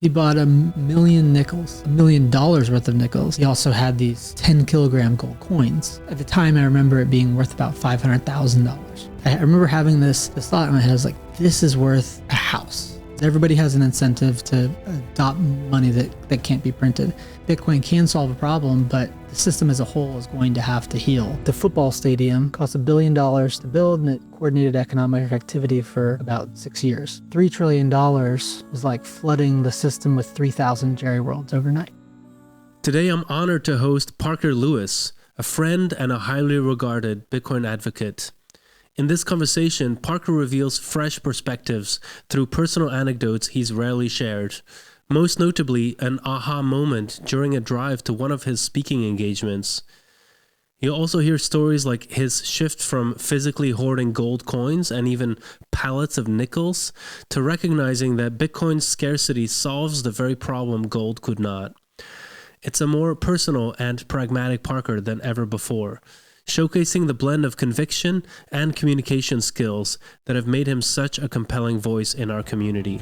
He bought $1 million nickels, $1 million worth of nickels. He also had these 10 kilogram gold coins. At the time, I remember it being worth about $500,000. I remember having this thought in my head. I was like, this is worth a house. Everybody has an incentive to adopt money that can't be printed. Bitcoin can solve a problem, but the system as a whole is going to have to heal. The football stadium cost $1 billion to build, and it coordinated economic activity for about 6 years. $3 trillion was like flooding the system with 3,000 Jerry Worlds overnight. Today, I'm honored to host Parker Lewis, a friend and a highly regarded Bitcoin advocate. In this conversation, Parker reveals fresh perspectives through personal anecdotes he's rarely shared. Most notably, an aha moment during a drive to one of his speaking engagements. You'll also hear stories like his shift from physically hoarding gold coins and even pallets of nickels to recognizing that Bitcoin's scarcity solves the very problem gold could not. It's a more personal and pragmatic Parker than ever before, showcasing the blend of conviction and communication skills that have made him such a compelling voice in our community.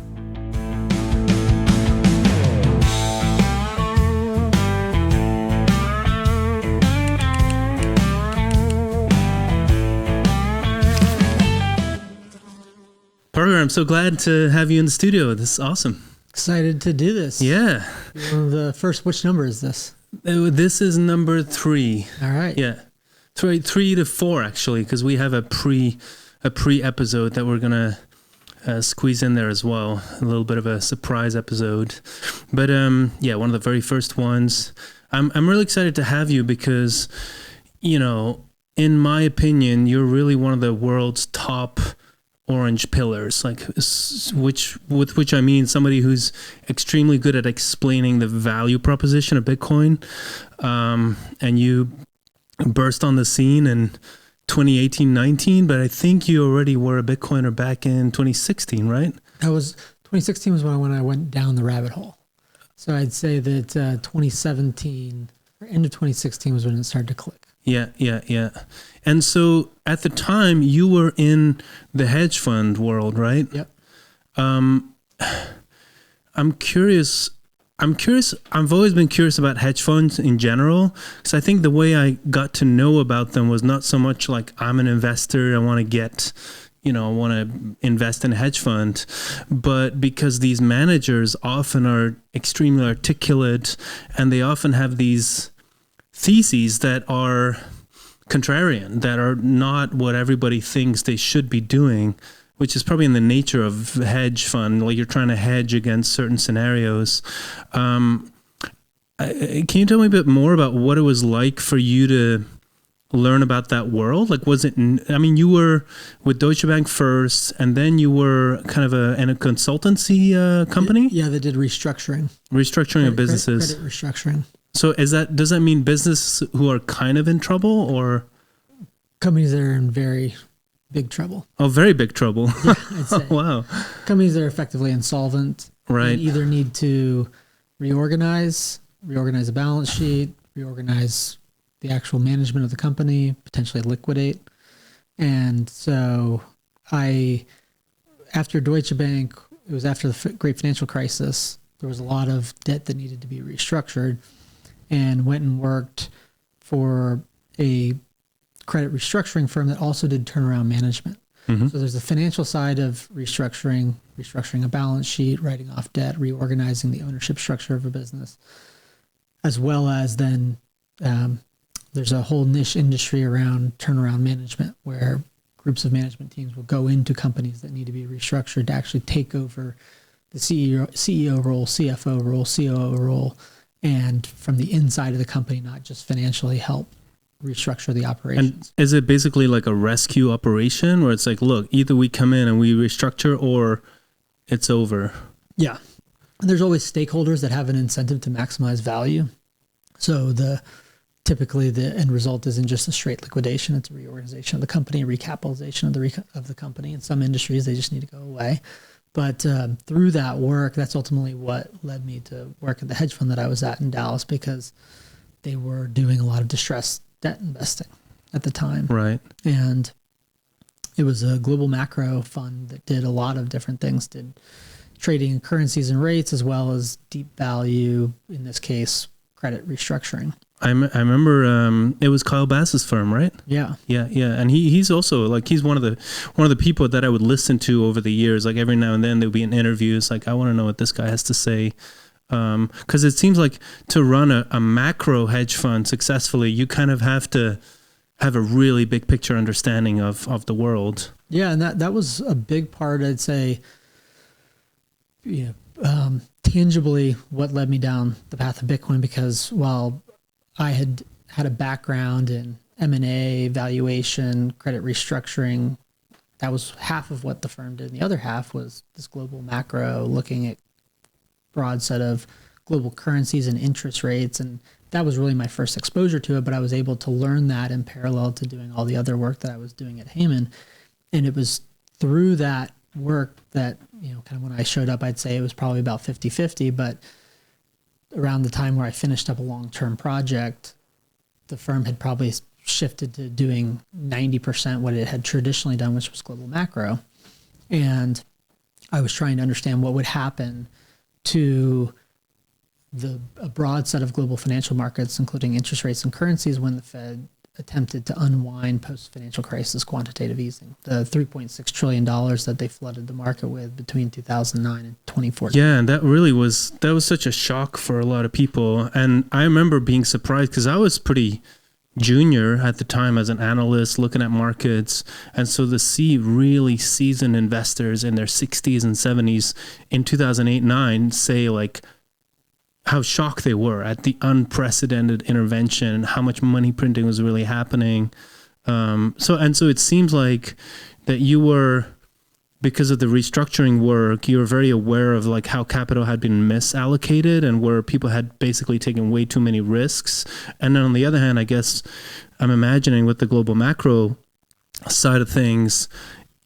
Parker, I'm so glad to have you in the studio. This is awesome. Excited to do this. Yeah. The first, which number is this? This is number 3. All right. Yeah. 3 to 4 actually, because we have a pre episode that we're gonna squeeze in there as well. A little bit of a surprise episode, but yeah, one of the very first ones. I'm really excited to have you because, you know, in my opinion, you're really one of the world's top orange pillars, with which I mean somebody who's extremely good at explaining the value proposition of Bitcoin, and you burst on the scene in 2018-19, but I think you already were a Bitcoiner back in 2016, right? 2016 was when I went down the rabbit hole. So I'd say that 2017 or end of 2016 was when it started to click. Yeah. And so at the time you were in the hedge fund world, right? Yep. I'm curious. I've always been curious about hedge funds in general, because I think the way I got to know about them was not so much like I'm an investor, I want to invest in a hedge fund, but because these managers often are extremely articulate and they often have these theses that are contrarian, that are not what everybody thinks they should be doing, which is probably in the nature of hedge fund, like you're trying to hedge against certain scenarios. Can you tell me a bit more about what it was like for you to learn about that world? Like, you were with Deutsche Bank first, and then you were kind of in a consultancy company? Yeah, they did restructuring. Restructuring of businesses. Credit restructuring. So does that mean business who are kind of in trouble, or companies that are in very big trouble? Oh, very big trouble. Yeah, I'd say. Wow. Companies that are effectively insolvent. Right. And either need to reorganize a balance sheet, reorganize the actual management of the company, potentially liquidate. And so after Deutsche Bank, it was after the great financial crisis, there was a lot of debt that needed to be restructured, and went and worked for a credit restructuring firm that also did turnaround management. Mm-hmm. So there's the financial side of restructuring a balance sheet, writing off debt, reorganizing the ownership structure of a business, as well as then there's a whole niche industry around turnaround management where groups of management teams will go into companies that need to be restructured to actually take over the CEO role, CFO role, COO role, and from the inside of the company, not just financially help restructure the operations. And is it basically like a rescue operation where it's like, look, either we come in and we restructure or it's over? Yeah. And there's always stakeholders that have an incentive to maximize value. So typically the end result isn't just a straight liquidation. It's a reorganization of the company, recapitalization of the company. In some industries, they just need to go away. But through that work, that's ultimately what led me to work at the hedge fund that I was at in Dallas, because they were doing a lot of distressed debt investing at the time. Right. And it was a global macro fund that did a lot of different things, did trading in currencies and rates, as well as deep value, in this case, credit restructuring. I remember it was Kyle Bass's firm, right? Yeah. And he's also like, he's one of the people that I would listen to over the years. Like every now and then there'll be an interview. It's like, I want to know what this guy has to say. Because it seems like to run a macro hedge fund successfully, you kind of have to have a really big picture understanding of the world. Yeah, and that was a big part, I'd say, tangibly what led me down the path of Bitcoin, because while I had a background in M&A, valuation, credit restructuring, that was half of what the firm did. And the other half was this global macro, looking at broad set of global currencies and interest rates. And that was really my first exposure to it, but I was able to learn that in parallel to doing all the other work that I was doing at Heyman. And it was through that work that, kind of when I showed up, I'd say it was probably about 50-50, but around the time where I finished up a long-term project, the firm had probably shifted to doing 90% what it had traditionally done, which was global macro. And I was trying to understand what would happen to a broad set of global financial markets, including interest rates and currencies, when the Fed attempted to unwind post-financial crisis quantitative easing, the $3.6 trillion that they flooded the market with between 2009 and 2014. Yeah, and that was such a shock for a lot of people. And I remember being surprised because I was pretty junior at the time as an analyst looking at markets. And so to see really seasoned investors in their 60s and 70s in 2008-9 say like, how shocked they were at the unprecedented intervention and how much money printing was really happening. So it seems like that you were, because of the restructuring work, you were very aware of like how capital had been misallocated and where people had basically taken way too many risks. And then on the other hand, I guess I'm imagining with the global macro side of things,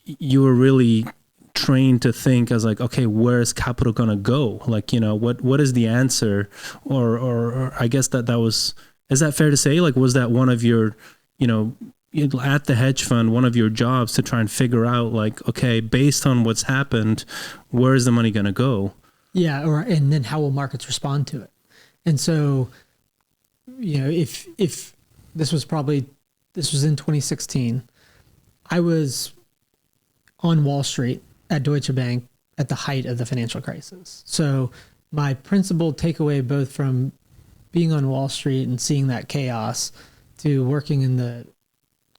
you were really trained to think as like, okay, where is capital going to go? Like, what is the answer? Or I guess that was, is that fair to say? Like, was that one of your, at the hedge fund, one of your jobs to try and figure out like, okay, based on what's happened, where is the money going to go? Yeah. And then how will markets respond to it? And so, if this was in 2016, I was on Wall Street at Deutsche Bank at the height of the financial crisis. So my principal takeaway, both from being on Wall Street and seeing that chaos to working in the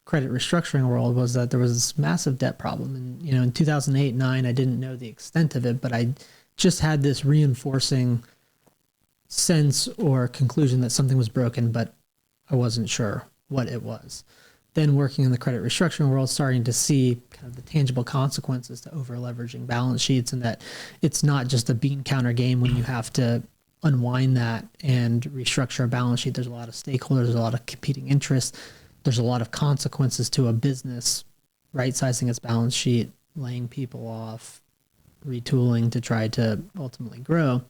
credit restructuring world, was that there was this massive debt problem. And, in 2008-9, I didn't know the extent of it, but I just had this reinforcing sense or conclusion that something was broken, but I wasn't sure what it was. Then working in the credit restructuring world, starting to see kind of the tangible consequences to over leveraging balance sheets, and that it's not just a bean counter game when you have to unwind that and restructure a balance sheet. There's a lot of stakeholders, there's a lot of competing interests. There's a lot of consequences to a business right-sizing its balance sheet, laying people off, retooling to try to ultimately grow.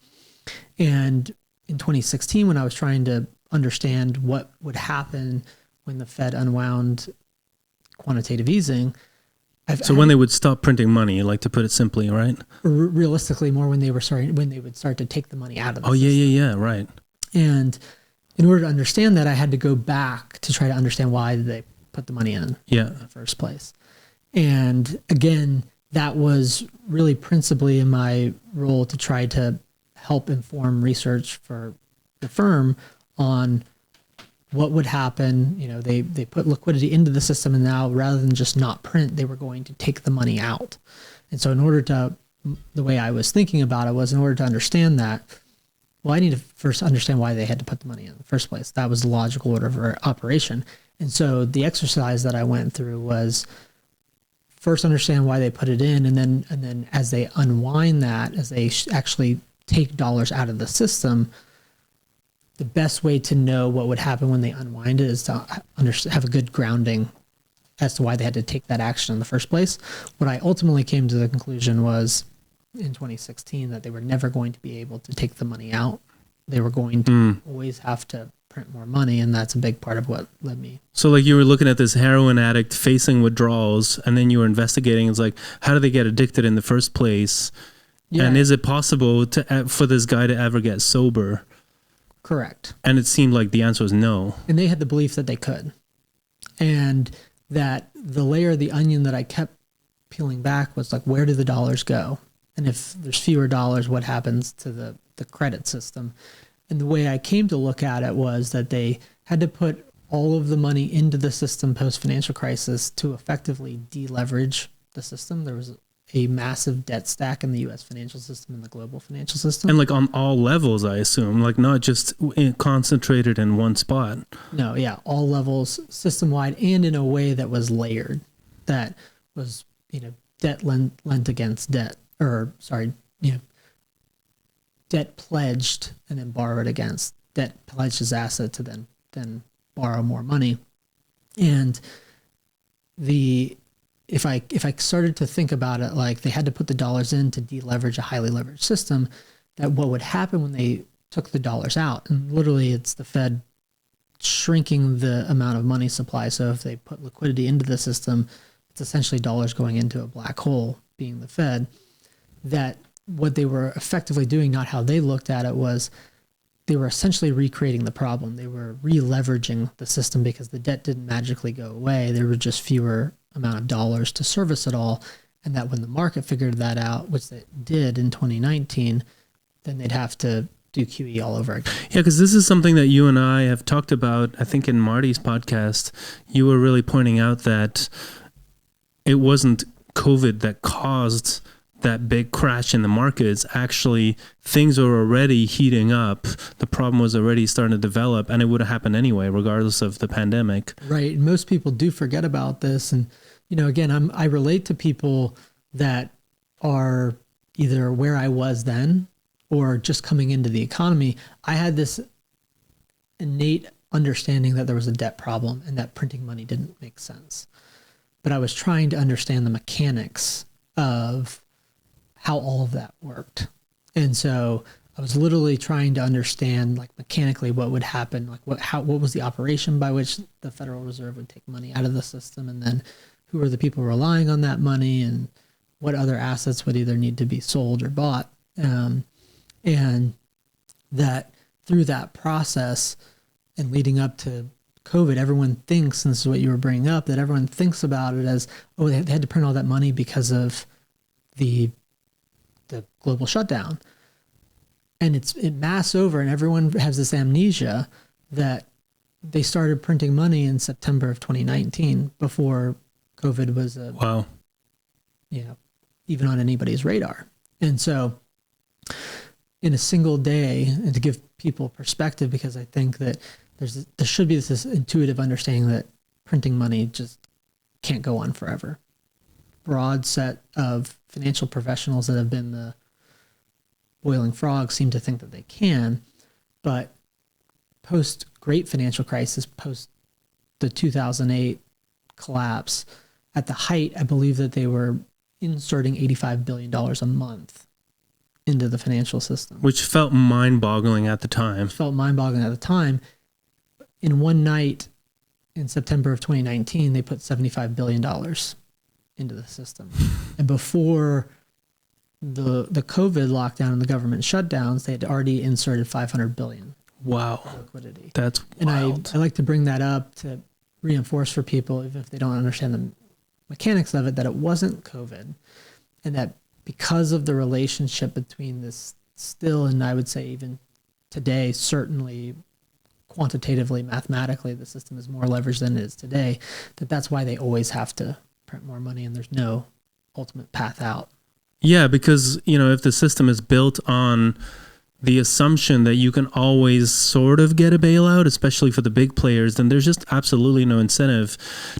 And in 2016, when I was trying to understand what would happen when the Fed unwound quantitative easing. When they would stop printing money, like to put it simply, right? Realistically, more when they would start to take the money out of the system. Yeah, right. And in order to understand that, I had to go back to try to understand why did they put the money in the first place. And again, that was really principally in my role to try to help inform research for the firm on what would happen. They put liquidity into the system, and now rather than just not print, they were going to take the money out. And so the way I was thinking about it was, in order to understand that, well, I need to first understand why they had to put the money in the first place. That was the logical order of operation. And so the exercise that I went through was first understand why they put it in, and then as they unwind that, as they actually take dollars out of the system, the best way to know what would happen when they unwind it is to have a good grounding as to why they had to take that action in the first place. What I ultimately came to the conclusion was in 2016 that they were never going to be able to take the money out. They were going to always have to print more money, and that's a big part of what led me. So like you were looking at this heroin addict facing withdrawals, and then you were investigating, it's like, how do they get addicted in the first place? Yeah. And is it possible for this guy to ever get sober? Correct. And it seemed like the answer was no. And they had the belief that they could. And that the layer of the onion that I kept peeling back was like, where do the dollars go? And if there's fewer dollars, what happens to the credit system? And the way I came to look at it was that they had to put all of the money into the system post-financial crisis to effectively deleverage the system. There was a massive debt stack in the U.S. financial system and the global financial system. And like on all levels, I assume, like not just concentrated in one spot. No, yeah, all levels, system-wide, and in a way that was layered, that was, debt lent against debt, debt pledged and then borrowed against. Debt pledged as asset to then borrow more money. And if I started to think about it, like they had to put the dollars in to deleverage a highly leveraged system, that what would happen when they took the dollars out, and literally it's the Fed shrinking the amount of money supply. So if they put liquidity into the system, it's essentially dollars going into a black hole, being the Fed. That what they were effectively doing, not how they looked at it, was they were essentially recreating the problem. They were re-leveraging the system because the debt didn't magically go away. There were just fewer amount of dollars to service it all. And that when the market figured that out, which it did in 2019, then they'd have to do QE all over again. Yeah, because this is something that you and I have talked about, I think in Marty's podcast. You were really pointing out that it wasn't COVID that caused that big crash in the markets. Actually, things were already heating up. The problem was already starting to develop, and it would have happened anyway, regardless of the pandemic. Right. And most people do forget about this. And, again, I relate to people that are either where I was then or just coming into the economy. I had this innate understanding that there was a debt problem and that printing money didn't make sense. But I was trying to understand the mechanics of how all of that worked. And so I was literally trying to understand, like, mechanically what would happen, like what was the operation by which the Federal Reserve would take money out of the system, and then who are the people relying on that money, and what other assets would either need to be sold or bought. And that through that process and leading up to COVID, everyone thinks, and this is what you were bringing up, that everyone thinks about it as, oh, they had to print all that money because of the global shutdown. And it mass over, and everyone has this amnesia that they started printing money in September of 2019 before COVID was even on anybody's radar. And so in a single day, and to give people perspective, because I think that there should be this intuitive understanding that printing money just can't go on forever. Broad set of financial professionals that have been the boiling frogs seem to think that they can, but post great financial crisis, post the 2008 collapse, at the height, I believe that they were inserting $85 billion a month into the financial system. Which felt mind-boggling at the time. In one night, in September of 2019, they put $75 billion into the system. And before the COVID lockdown and the government shutdowns, they had already inserted $500 billion. Wow. Liquidity. That's wild. And I like to bring that up to reinforce for people, even if they don't understand the mechanics of it, that it wasn't COVID, and that because of the relationship between this still, and I would say even today, certainly quantitatively, mathematically, the system is more leveraged than it is today, that's why they always have to print more money, and there's no ultimate path out. Yeah, because, if the system is built on the assumption that you can always sort of get a bailout, especially for the big players, then there's just absolutely no incentive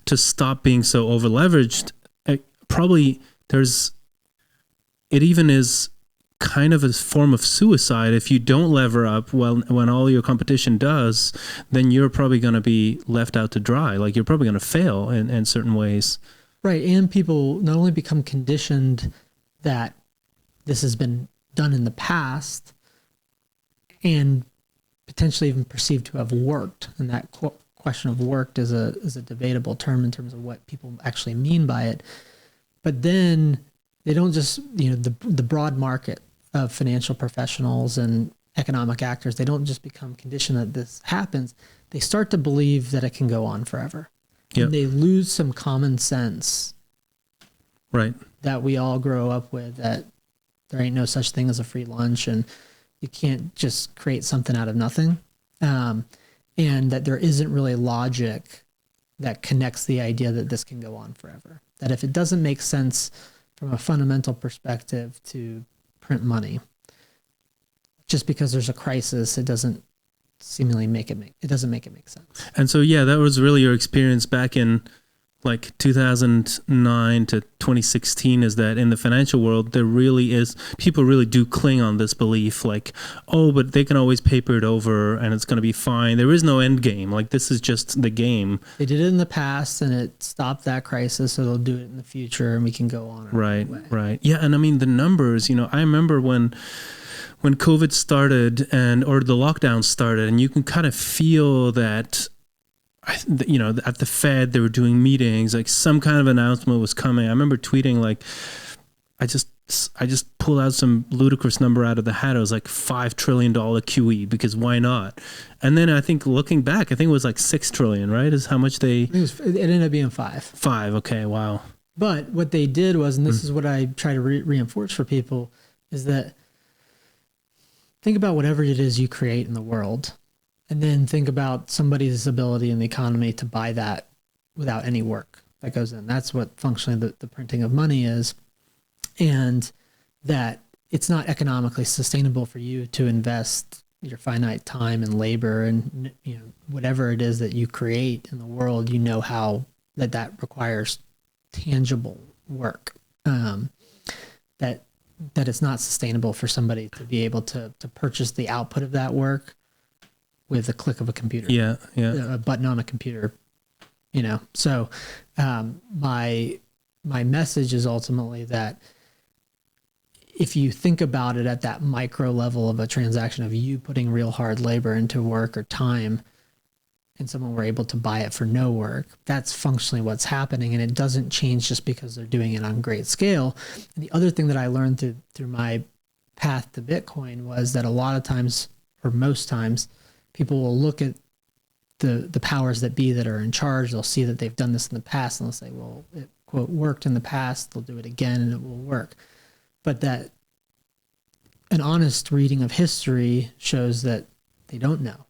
to stop being so over leveraged. It even is kind of a form of suicide. If you don't lever up when all your competition does, then you're probably going to be left out to dry. Like, you're probably going to fail in certain ways. Right. And people not only become conditioned that this has been done in the past and potentially even perceived to have worked. And that question of worked is a debatable term in terms of what people actually mean by it. But then they don't just, the broad market of financial professionals and economic actors, they don't just become conditioned that this happens. They start to believe that it can go on forever. Yep. And they lose some common sense, right, that we all grow up with, that there ain't no such thing as a free lunch, and you can't just create something out of nothing. And that there isn't really logic that connects the idea that this can go on forever. That if it doesn't make sense from a fundamental perspective to print money, just because there's a crisis, it doesn't seemingly make it make sense. And so, yeah, that was really your experience back in like 2009 to 2016, is that in the financial world, there really is, people really do cling on this belief, like, oh, but they can always paper it over and it's going to be fine. There is no end game. Like, this is just the game. They did it in the past and it stopped that crisis, so they'll do it in the future and we can go on. Right, right. Yeah, and I mean, the numbers, I remember when COVID started or the lockdown started, and you can kind of feel that, at the Fed, they were doing meetings, like some kind of announcement was coming. I remember tweeting, like, I just pulled out some ludicrous number out of the hat. It was like $5 trillion QE, because why not? And then I think looking back, I think it was like $6 trillion, right? Is how much they... It ended up being 5. 5, okay, wow. But what they did was, and this is what I try to reinforce for people, is that think about whatever it is you create in the world, and then think about somebody's ability in the economy to buy that without any work that goes in. That's what functionally the printing of money is. And that it's not economically sustainable for you to invest your finite time and labor and whatever it is that you create in the world, how that requires tangible work. That it's not sustainable for somebody to be able to purchase the output of that work with a click of a computer. Yeah. A button on a computer, So my message is ultimately that if you think about it at that micro level of a transaction of you putting real hard labor into work or time, and someone were able to buy it for no work, that's functionally what's happening. And it doesn't change just because they're doing it on great scale. And the other thing that I learned through my path to Bitcoin was that a lot of times, or most times, people will look at the powers that be that are in charge. They'll see that they've done this in the past, and they'll say, well, it, quote, worked in the past. They'll do it again and it will work. But that an honest reading of history shows that they don't know.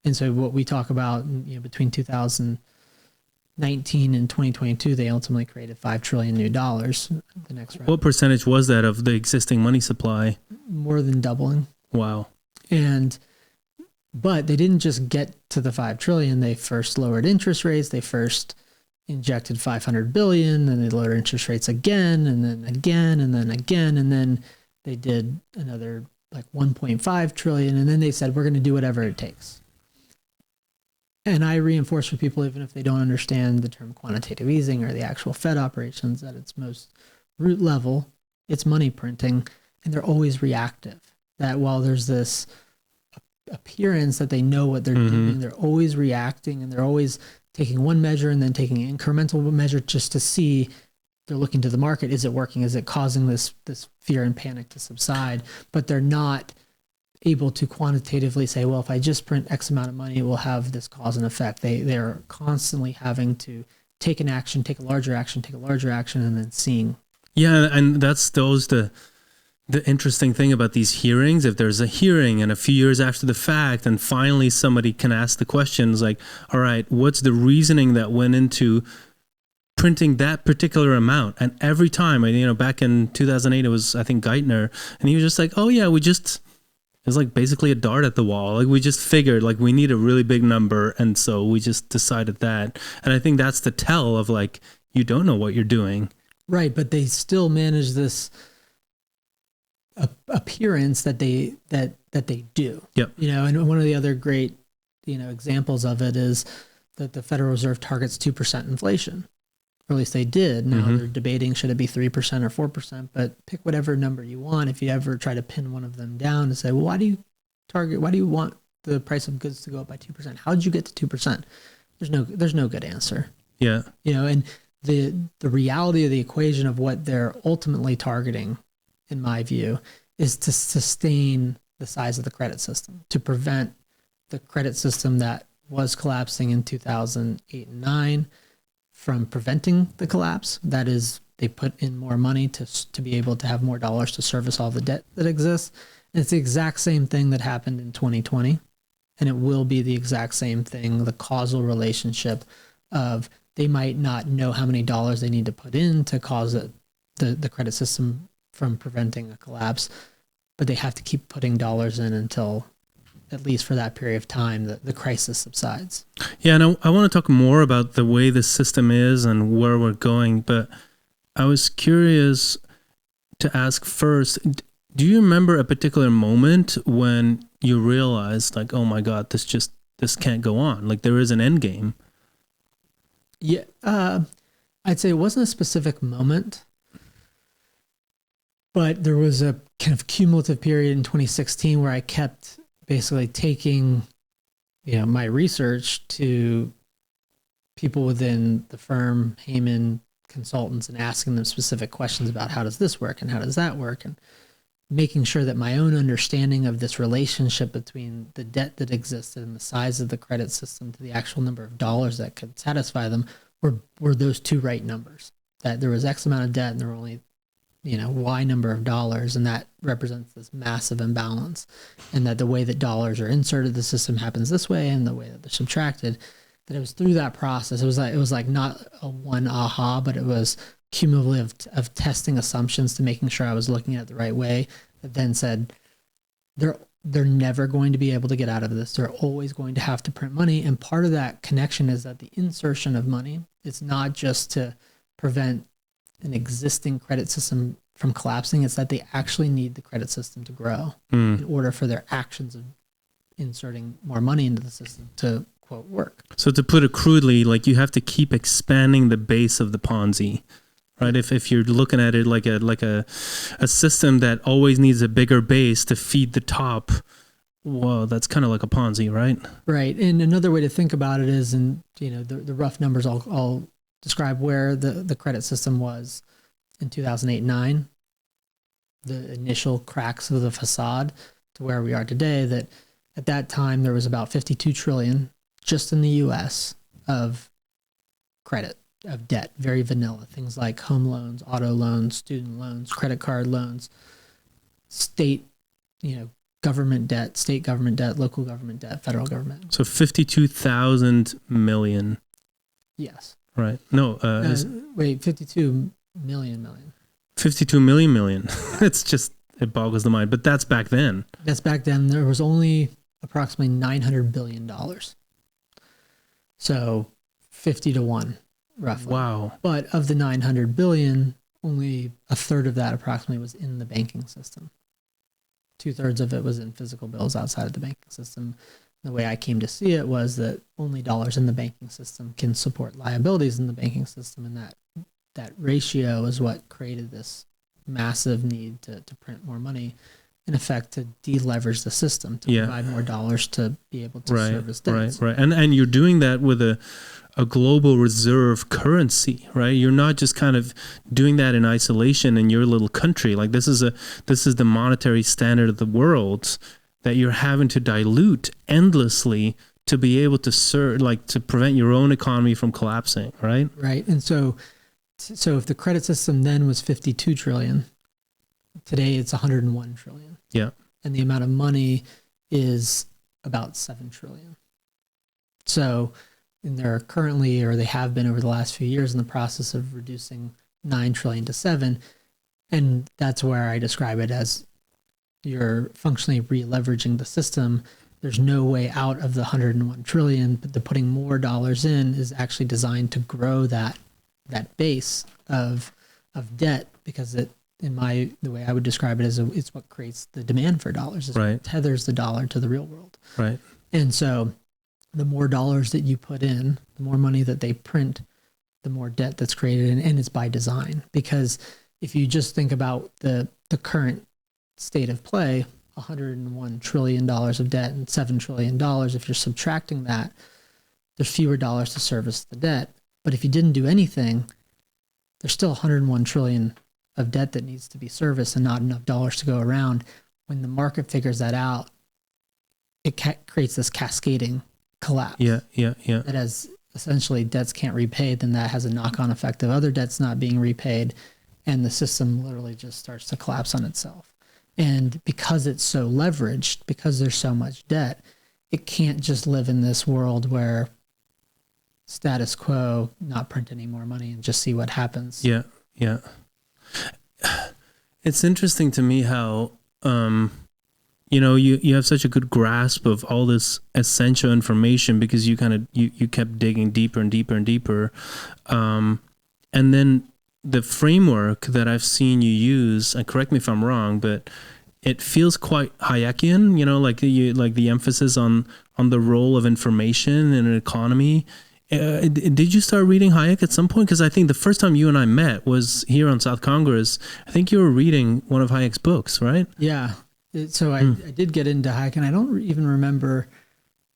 And so what we talk about, between 2019 and 2022, they ultimately created $5 trillion new dollars. The next round. What percentage was that of the existing money supply? More than doubling. Wow. But they didn't just get to the 5 trillion. They first lowered interest rates. They first injected 500 billion, then they lowered interest rates again, and then again, and then again, and then they did another like 1.5 trillion, and then they said, we're going to do whatever it takes. And I reinforce for people, even if they don't understand the term quantitative easing or the actual Fed operations, at its most root level, it's money printing, and they're always reactive. That while there's this appearance that they know what they're doing, they're always reacting, and they're always taking one measure and then taking an incremental measure just to see. They're looking to the market. Is it working? Is it causing this fear and panic to subside? But they're not able to quantitatively say, well, if I just print X amount of money, it will have this cause and effect. They're constantly having to take an action, take a larger action, and then seeing. Yeah, and that's the interesting thing about these hearings. If there's a hearing and a few years after the fact, and finally somebody can ask the questions like, all right, what's the reasoning that went into printing that particular amount? And every time, back in 2008, it was, I think, Geithner, and he was just like, oh yeah, it was like basically a dart at the wall. Like, we just figured like we need a really big number, and so we just decided that. And I think that's the tell of like, you don't know what you're doing. Right, but they still manage this appearance that they do. Yep. And one of the other great examples of it is that the Federal Reserve targets 2% inflation, or at least they did. Now they're debating should it be 3% or 4%, but pick whatever number you want. If you ever try to pin one of them down and say, well, why do you want the price of goods to go up by 2%? How did you get to 2%? There's no good answer. Yeah. And the reality of the equation of what they're ultimately targeting, in my view, is to sustain the size of the credit system, to prevent the credit system that was collapsing in 2008 and 9 from preventing the collapse. That is, they put in more money to be able to have more dollars to service all the debt that exists. And it's the exact same thing that happened in 2020. And it will be the exact same thing, the causal relationship of they might not know how many dollars they need to put in to cause the credit system from preventing a collapse, but they have to keep putting dollars in until, at least for that period of time, the crisis subsides. Yeah, and I want to talk more about the way the system is and where we're going, but I was curious to ask first, do you remember a particular moment when you realized, like, oh my God, this can't go on? Like, there is an end game. Yeah, I'd say it wasn't a specific moment, but there was a kind of cumulative period in 2016 where I kept basically taking, my research to people within the firm, Heyman consultants, and asking them specific questions about how does this work and how does that work, and making sure that my own understanding of this relationship between the debt that existed and the size of the credit system to the actual number of dollars that could satisfy them were those two right numbers. That there was X amount of debt and there were only, Y number of dollars, and that represents this massive imbalance. And that the way that dollars are inserted the system happens this way, and the way that they're subtracted. That it was through that process. It was like not a one aha, but it was cumulative of testing assumptions to making sure I was looking at it the right way. That then said, they're never going to be able to get out of this. They're always going to have to print money. And part of that connection is that the insertion of money is not just to prevent an existing credit system from collapsing. It's that they actually need the credit system to grow in order for their actions of inserting more money into the system to, quote, work. So to put it crudely, like, you have to keep expanding the base of the Ponzi, right? If you're looking at it like a system that always needs a bigger base to feed the top, well, that's kind of like a Ponzi, right? Right. And another way to think about it is, and the rough numbers I'll describe where the credit system was in 2008-9, the initial cracks of the facade to where we are today. That at that time there was about 52 trillion just in the U.S. of credit, of debt, very vanilla things like home loans, auto loans, student loans, credit card loans, state, government debt, state government debt, local government debt, federal government. So 52,000 million. Yes. Right. No, 52 million. 52 million. It boggles the mind, but that's back then. That's back then. There was only approximately $900 billion. So 50 to 1, roughly. Wow. But of the 900 billion, only a third of that approximately was in the banking system. 2/3 of it was in physical bills outside of the banking system. The way I came to see it was that only dollars in the banking system can support liabilities in the banking system, and that ratio is what created this massive need to print more money, in effect, to deleverage the system, to provide more dollars to be able to service debts. Right. And you're doing that with a global reserve currency, right? You're not just kind of doing that in isolation in your little country. Like, this is the monetary standard of the world that you're having to dilute endlessly to be able to to prevent your own economy from collapsing, right? Right. And so if the credit system then was 52 trillion, today it's 101 trillion. Yeah. And the amount of money is about 7 trillion. So, and they're currently, or they have been over the last few years, in the process of reducing 9 trillion to 7. And that's where I describe it as you're functionally re-leveraging the system. There's no way out of the 101 trillion, but the putting more dollars in is actually designed to grow that base of debt, because the way I would describe it is it's what creates the demand for dollars. It's what tethers the dollar to the real world. Right. And so the more dollars that you put in, the more money that they print, the more debt that's created, and it's by design. Because if you just think about the current state of play, $101 trillion of debt and $7 trillion, if you're subtracting that, there's fewer dollars to service the debt. But if you didn't do anything, there's still 101 trillion of debt that needs to be serviced and not enough dollars to go around. When the market figures that out, it creates this cascading collapse. Yeah. That as essentially debts can't repay, then that has a knock-on effect of other debts not being repaid, and the system literally just starts to collapse on itself. And because it's so leveraged, because there's so much debt, it can't just live in this world where status quo, not print any more money and just see what happens. Yeah. It's interesting to me how, you have such a good grasp of all this essential information because you kept digging deeper and deeper and deeper. And then the framework that I've seen you use, and correct me if I'm wrong, but it feels quite Hayekian, like the emphasis on the role of information in an economy. Did you start reading Hayek at some point? Because I think the first time you and I met was here on South Congress. I think you were reading one of Hayek's books, right? Yeah. So I did get into Hayek, and I don't even remember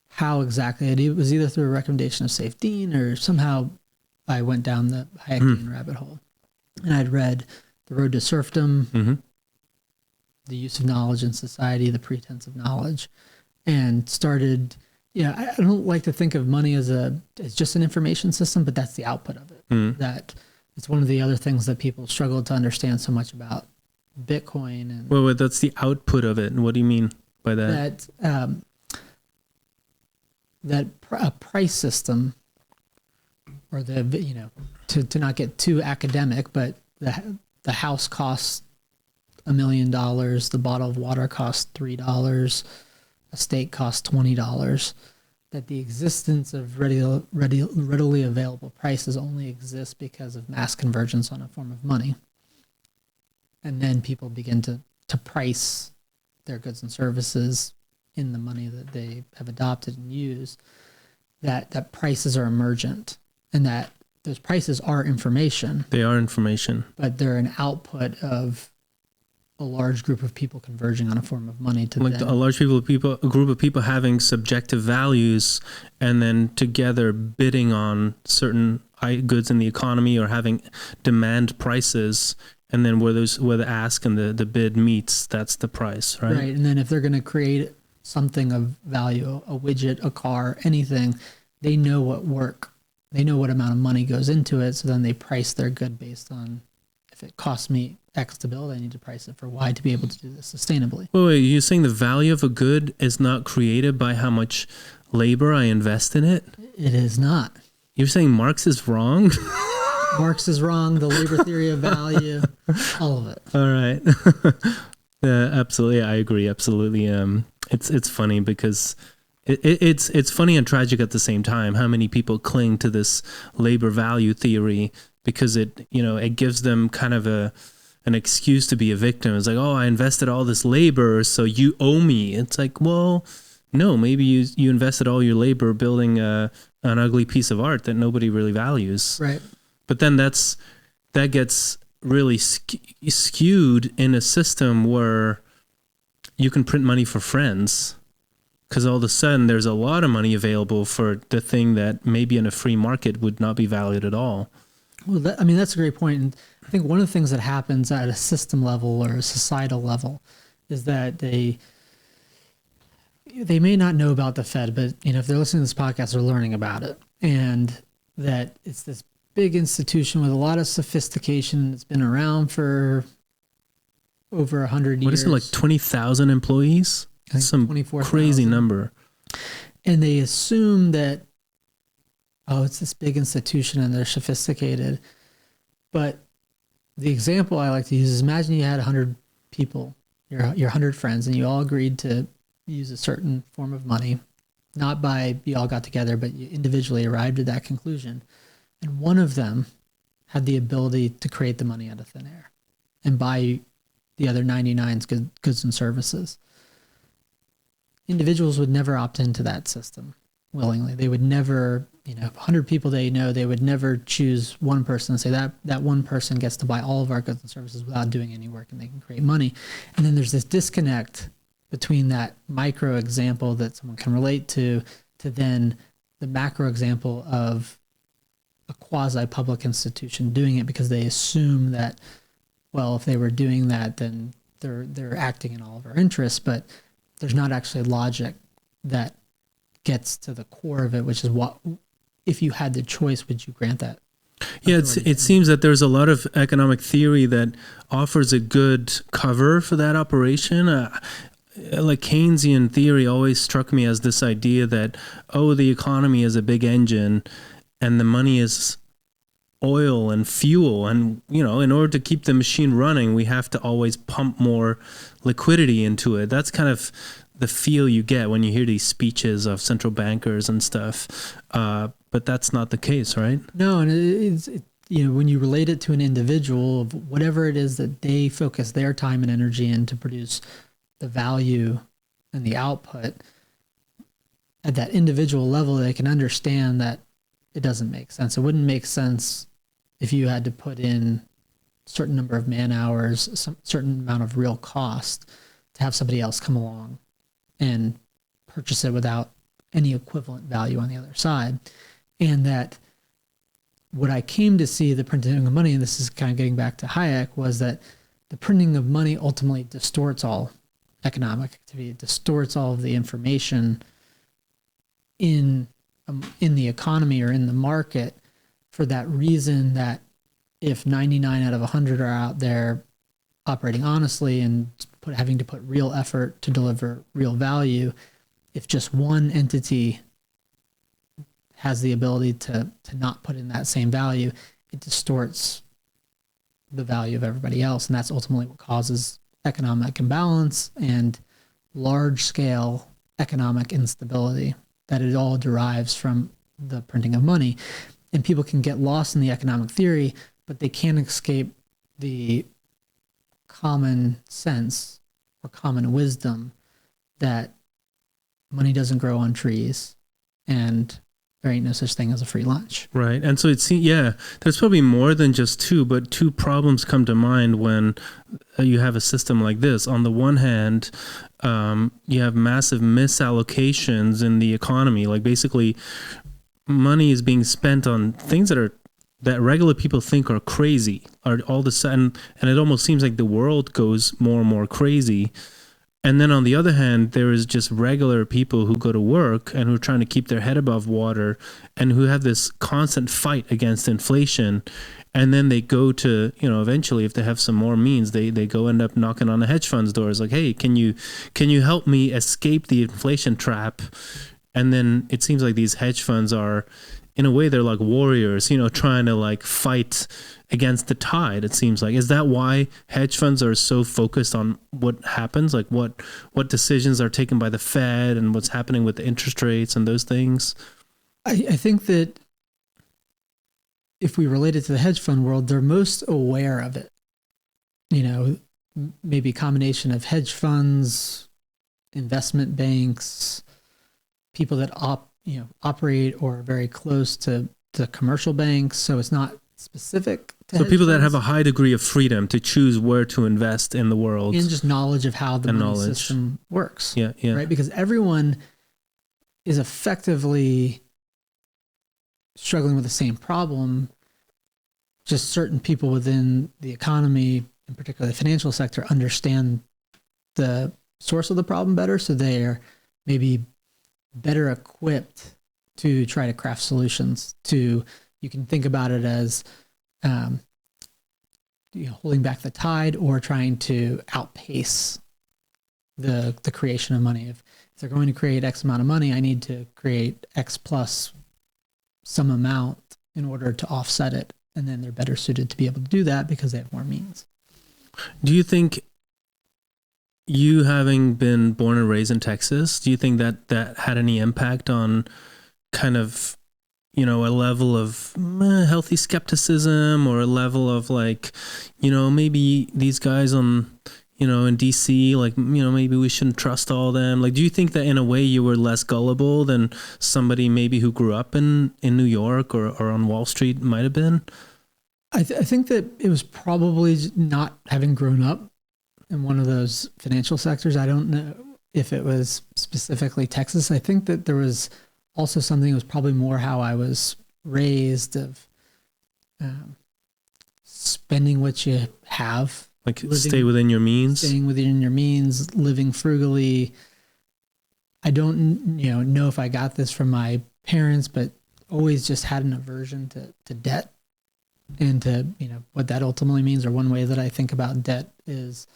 how exactly. It was either through a recommendation of Saif Dean or somehow I went down the Hayekian rabbit hole. And I'd read The Road to Serfdom, The Use of Knowledge in Society, The Pretense of Knowledge, and started... Yeah, I don't like to think of money as just an information system, but that's the output of it. That it's one of the other things that people struggle to understand so much about Bitcoin. And well, that's the output of it. And what do you mean by that? That a price system, or to not get too academic, but the house costs $1 million, the bottle of water costs $3. A steak costs $20, that the existence of readily available prices only exists because of mass convergence on a form of money. And then people begin to price their goods and services in the money that they have adopted and use, that prices are emergent, and that those prices are information. They are information. But they're an output of a large group of people converging on a form of money to like a large group of people having subjective values and then together bidding on certain goods in the economy or having demand prices, and then where the ask and the bid meets, that's the price, right? Right. And then if they're going to create something of value, a widget, a car, anything, they know what amount of money goes into it, so then they price their good based on, if it costs me X to build, I need to price it for Y to be able to do this sustainably. Wait, you're saying the value of a good is not created by how much labor I invest in it? It is not. You're saying Marx is wrong? Marx is wrong, the labor theory of value, all of it. All right. Absolutely, I agree. Absolutely. It's funny because it's funny and tragic at the same time how many people cling to this labor value theory because it gives them kind of an excuse to be a victim. It's like, oh, I invested all this labor, so you owe me. It's like, well, no, maybe you invested all your labor building an ugly piece of art that nobody really values. Right. But then that gets really skewed in a system where you can print money for friends, because all of a sudden there's a lot of money available for the thing that maybe in a free market would not be valued at all. Well, that's a great point. And I think one of the things that happens at a system level or a societal level is that they may not know about the Fed, but if they're listening to this podcast, they're learning about it, and that it's this big institution with a lot of sophistication. It's been around for over 100 years. What is it, like 20,000 employees? I think some 24,000. Crazy number. And they assume that, it's this big institution and they're sophisticated. But the example I like to use is, imagine you had 100 people, your 100 friends, and you all agreed to use a certain form of money, not by you all got together, but you individually arrived at that conclusion. And one of them had the ability to create the money out of thin air and buy the other 99's goods and services. Individuals would never opt into that system willingly. They would never, 100 people they would never choose one person and say that one person gets to buy all of our goods and services without doing any work and they can create money. And then there's this disconnect between that micro example that someone can relate to then the macro example of a quasi-public institution doing it because they assume that, well, if they were doing that, then they're acting in all of our interests. But there's not actually logic that gets to the core of it, which is what, if you had the choice, would you grant that? Yeah, it seems that there's a lot of economic theory that offers a good cover for that operation. Like Keynesian theory always struck me as this idea that, oh, the economy is a big engine and the money is oil and fuel. And, you know, in order to keep the machine running, we have to always pump more liquidity into it. That's kind of the feel you get when you hear these speeches of central bankers and stuff. But that's not the case, right? No, and it's you know, when you relate it to an individual, whatever it is that they focus their time and energy in to produce the value and the output, at that individual level, they can understand that it doesn't make sense. It wouldn't make sense if you had to put in a certain number of man hours, some certain amount of real cost to have somebody else come along and purchase it without any equivalent value on the other side. And that what I came to see the printing of money, and this is kind of getting back to Hayek, was that the printing of money ultimately distorts all economic activity. It distorts all of the information in the economy or in the market, for that reason that if 99 out of 100 are out there operating honestly and having to put real effort to deliver real value, if just one entity has the ability to not put in that same value, it distorts the value of everybody else. And that's ultimately what causes economic imbalance and large-scale economic instability, that it all derives from the printing of money. And people can get lost in the economic theory, but they can't escape the common sense or common wisdom that money doesn't grow on trees and there ain't no such thing as a free lunch. Right. And so there's probably more than just two, but two problems come to mind when you have a system like this. On the one hand, you have massive misallocations in the economy. Like basically money is being spent on things that regular people think are crazy, are all of a sudden, and it almost seems like the world goes more and more crazy. And then on the other hand, there is just regular people who go to work and who are trying to keep their head above water and who have this constant fight against inflation. And then they go to, you know, eventually if they have some more means, they go end up knocking on the hedge fund's doors like, hey, can you help me escape the inflation trap? And then it seems like these hedge funds are, in a way, they're like warriors, you know, trying to like fight against the tide, it seems like. Is that why hedge funds are so focused on what happens, like what decisions are taken by the Fed and what's happening with the interest rates and those things? I think that if we relate it to the hedge fund world, they're most aware of it. You know, maybe a combination of hedge funds, investment banks, people that operate or are very close to commercial banks. So it's not specific to so people funds. That have a high degree of freedom to choose where to invest in the world. And just knowledge of how the money system works. Yeah. Right? Because everyone is effectively struggling with the same problem. Just certain people within the economy, in particular the financial sector, understand the source of the problem better. So they're maybe better equipped to try to craft solutions. You can think about it as holding back the tide or trying to outpace the creation of money. If they're going to create X amount of money, I need to create X plus some amount in order to offset it. And then they're better suited to be able to do that because they have more means. Do you think, you having been born and raised in Texas, do you think that had any impact on kind of, a level of healthy skepticism, or a level of like, maybe these guys in DC, like, maybe we shouldn't trust all them? Like, do you think that in a way you were less gullible than somebody maybe who grew up in New York or on Wall Street might have been? I think that it was probably not having grown up in one of those financial sectors. I don't know if it was specifically Texas. I think that there was also something that was probably more how I was raised, of spending what you have, Like stay within your means. Staying within your means, living frugally. I don't, know if I got this from my parents, but always just had an aversion to debt and to, what that ultimately means. Or one way that I think about debt is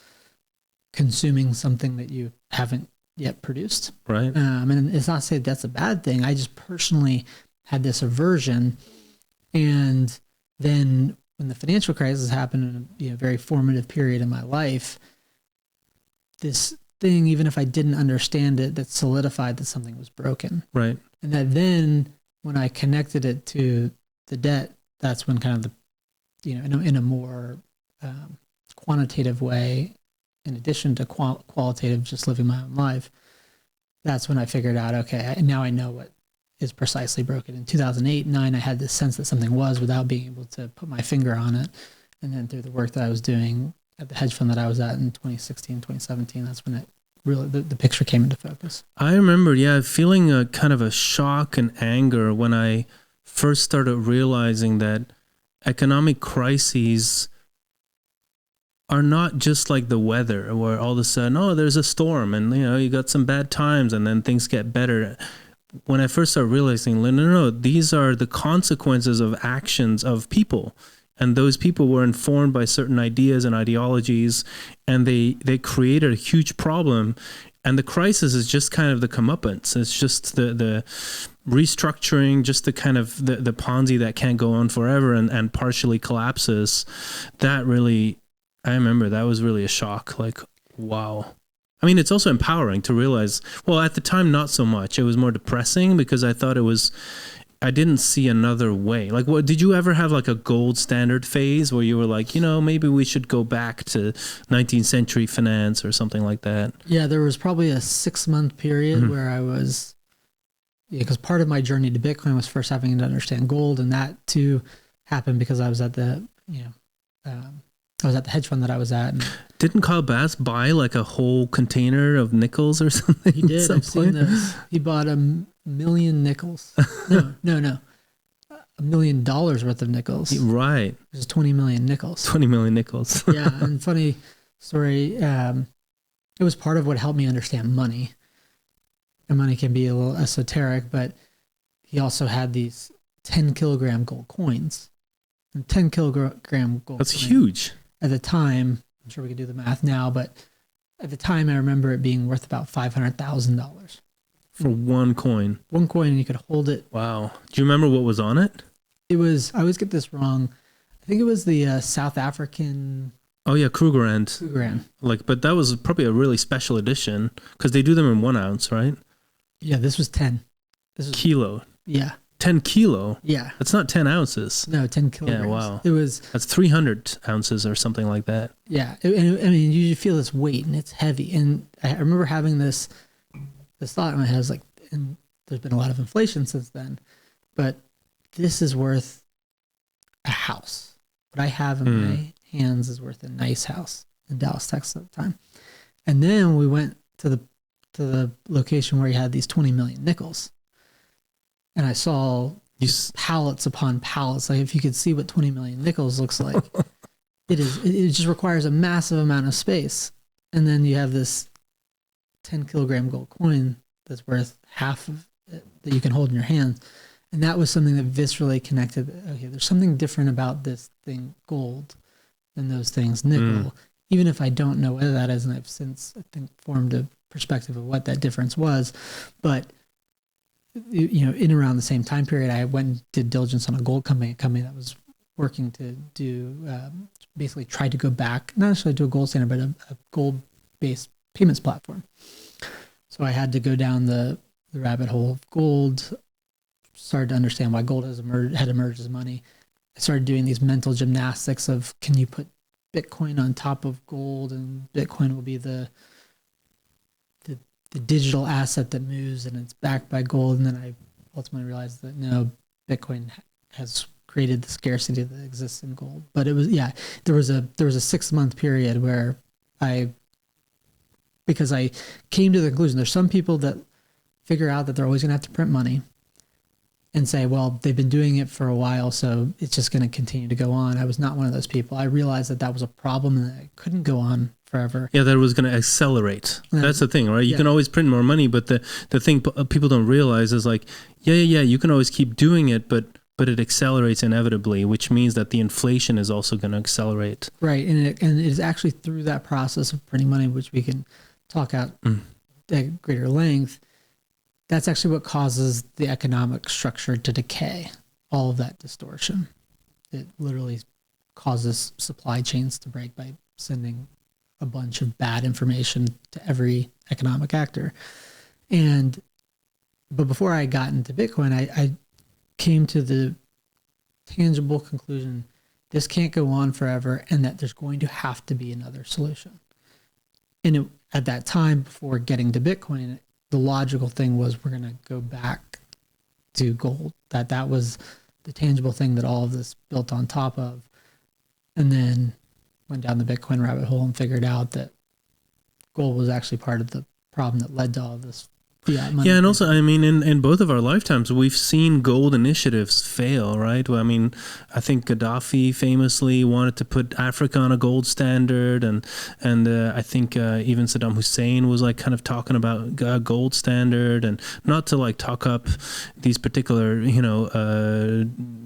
consuming something that you haven't yet produced. Right. And it's not to say that's a bad thing. I just personally had this aversion. And then when the financial crisis happened in a very formative period in my life, this thing, even if I didn't understand it, that solidified that something was broken. Right. And that then when I connected it to the debt, that's when kind of in a more quantitative way, in addition to qualitative, just living my own life, that's when I figured out, okay, now I know what is precisely broken. In 2008, 2009, I had this sense that something was without being able to put my finger on it. And then through the work that I was doing at the hedge fund that I was at in 2016, 2017, that's when it really, the picture came into focus. I remember, feeling a kind of a shock and anger when I first started realizing that economic crises are not just like the weather where all of a sudden, there's a storm and, you got some bad times and then things get better. When I first started realizing, no, these are the consequences of actions of people. And those people were informed by certain ideas and ideologies, and they created a huge problem. And the crisis is just kind of the comeuppance. It's just the restructuring, just the kind of the Ponzi that can't go on forever and partially collapses. That really, I remember that was really a shock. Like, wow. I mean, it's also empowering to realize, well, at the time, not so much. It was more depressing because I thought I didn't see another way. Like, what did you ever have like a gold standard phase where you were like, maybe we should go back to 19th century finance or something like that? Yeah, there was probably a 6-month period where I was, because part of my journey to Bitcoin was first having to understand gold, and that too happened because I was at the, I was at the hedge fund that I was at. And didn't Kyle Bass buy like a whole container of nickels or something? He did. I've seen those. He bought $1 million nickels. No. $1 million worth of nickels. Right. Which is 20 million nickels. 20 million nickels. Yeah. And funny story. It was part of what helped me understand money. And money can be a little esoteric, but he also had these 10 kilogram gold coins. And 10 kilogram gold. That's huge. At the time, I'm sure we could do the math now, but at the time, I remember it being worth about $500,000 for one coin. One coin, and you could hold it. Wow. Do you remember what was on it? It was, I always get this wrong. I think it was the South African. Oh yeah, Krugerrand. But that was probably a really special edition because they do them in 1 ounce, right? Yeah, this was 10. This was kilo. Yeah. 10 kilo? Yeah. That's not 10 ounces. No, 10 kilograms. Yeah, wow. That's 300 ounces or something like that. Yeah. You feel this weight and it's heavy. And I remember having this thought in my head. I was like, and there's been a lot of inflation since then, but this is worth a house. What I have in my hands is worth a nice house in Dallas, Texas at the time. And then we went to the location where he had these 20 million nickels. And I saw pallets upon pallets. Like if you could see what 20 million nickels looks like, it just requires a massive amount of space. And then you have this 10 kilogram gold coin that's worth half of it that you can hold in your hand. And that was something that viscerally connected. Okay, there's something different about this thing, gold, than those things, nickel. Even if I don't know what that is, and I've since, I think, formed a perspective of what that difference was. But in around the same time period, I went and did diligence on a gold company, that was working to do, basically try to go back, not necessarily to a gold standard, but a gold-based payments platform. So I had to go down the rabbit hole of gold, started to understand why gold had emerged as money. I started doing these mental gymnastics of, can you put Bitcoin on top of gold, and Bitcoin will be the digital asset that moves and it's backed by gold. And then I ultimately realized that no, Bitcoin has created the scarcity that exists in gold. But it was, there was a 6-month period where because I came to the conclusion, there's some people that figure out that they're always going to have to print money. and say, well, they've been doing it for a while, so it's just going to continue to go on. I was not one of those people. I realized that that was a problem and that it couldn't go on forever. Yeah, that it was going to accelerate. That's the thing, right? You Yeah. can always print more money, but the thing people don't realize is like, yeah, you can always keep doing it, but it accelerates inevitably, which means that the inflation is also going to accelerate. Right, and it is actually through that process of printing money, which we can talk out at greater length. That's actually what causes the economic structure to decay. All of that distortion. It literally causes supply chains to break by sending a bunch of bad information to every economic actor. But before I got into Bitcoin, I came to the tangible conclusion this can't go on forever and that there's going to have to be another solution. And at that time, before getting to Bitcoin, the logical thing was we're going to go back to gold. That was the tangible thing that all of this built on top of. And then went down the Bitcoin rabbit hole and figured out that gold was actually part of the problem that led to all of this fiat money. Yeah, and also, I mean, in both of our lifetimes, we've seen gold initiatives fail, right? Well, I mean, I think Gaddafi famously wanted to put Africa on a gold standard, and I think even Saddam Hussein was like kind of talking about a gold standard, and not to like talk up these particular,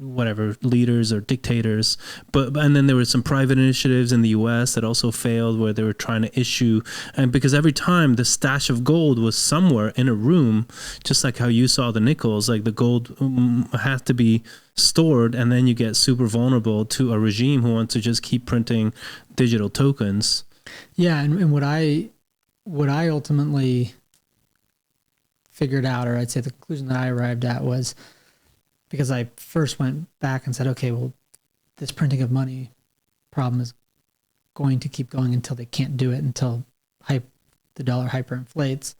whatever leaders or dictators, and then there were some private initiatives in the U.S. that also failed, where they were trying to issue, and because every time the stash of gold was somewhere in a room, just like how you saw the nickels, like the gold has to be stored, and then you get super vulnerable to a regime who wants to just keep printing digital tokens. Yeah, and what I ultimately figured out, or I'd say the conclusion that I arrived at, was because I first went back and said, okay, well, this printing of money problem is going to keep going until they can't do it, until the dollar hyperinflates.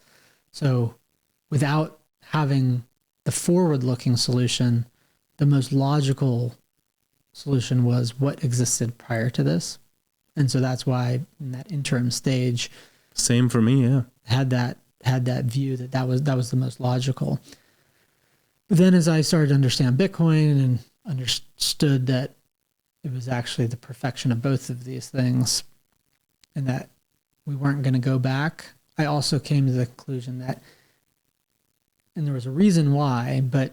So without having the forward-looking solution, the most logical solution was what existed prior to this. And so that's why in that interim stage, same for me, yeah, had that view that was the most logical. But then as I started to understand Bitcoin and understood that it was actually the perfection of both of these things and that we weren't going to go back, I also came to the conclusion that, and there was a reason why, but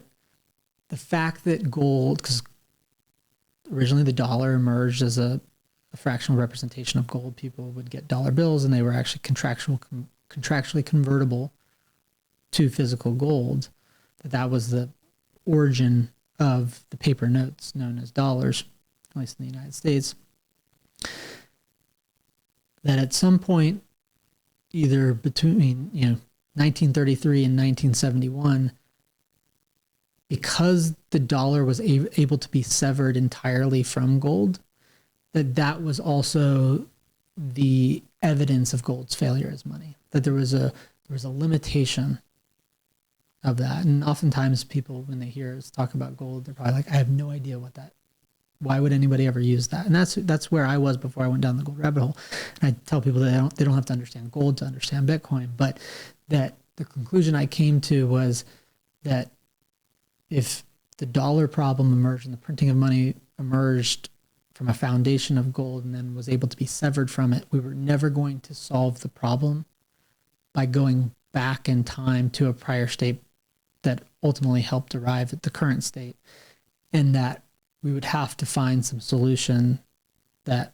the fact that gold, because originally the dollar emerged as a fractional representation of gold, people would get dollar bills and they were actually contractually convertible to physical gold, that was the origin of the paper notes known as dollars, at least in the United States. That at some point, either between 1933 and 1971, because the dollar was able to be severed entirely from gold, that was also the evidence of gold's failure as money. That there was a limitation of that. And oftentimes people, when they hear us talk about gold, they're probably like, I have no idea why would anybody ever use that? And that's where I was before I went down the gold rabbit hole. And I tell people that they don't have to understand gold to understand Bitcoin, but that the conclusion I came to was that if the dollar problem emerged and the printing of money emerged from a foundation of gold and then was able to be severed from it, we were never going to solve the problem by going back in time to a prior state that ultimately helped arrive at the current state, and that we would have to find some solution that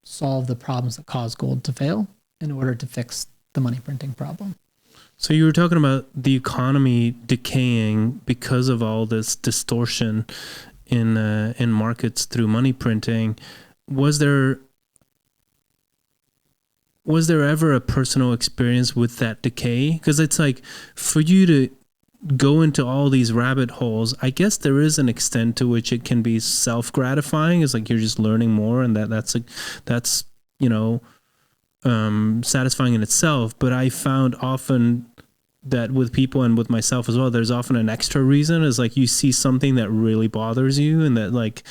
solved the problems that caused gold to fail in order to fix the money printing problem. So you were talking about the economy decaying because of all this distortion in markets through money printing. Was there ever a personal experience with that decay? Because it's like, for you to go into all these rabbit holes, I guess there is an extent to which it can be self-gratifying. It's like you're just learning more, and that's satisfying in itself. But I found often that with people and with myself as well, there's often an extra reason. Is like you see something that really bothers you, and that like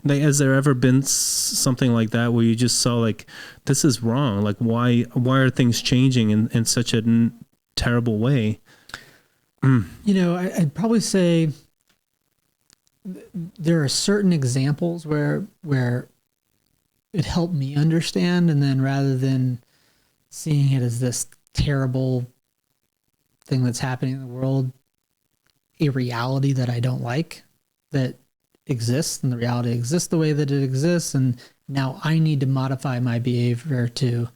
has there ever been something like that where you just saw like, this is wrong? Like why are things changing in such a terrible way? I'd probably say there are certain examples where it helped me understand, and then rather than seeing it as this terrible thing that's happening in the world, a reality that I don't like that exists, and the reality exists the way that it exists, and now I need to modify my behavior to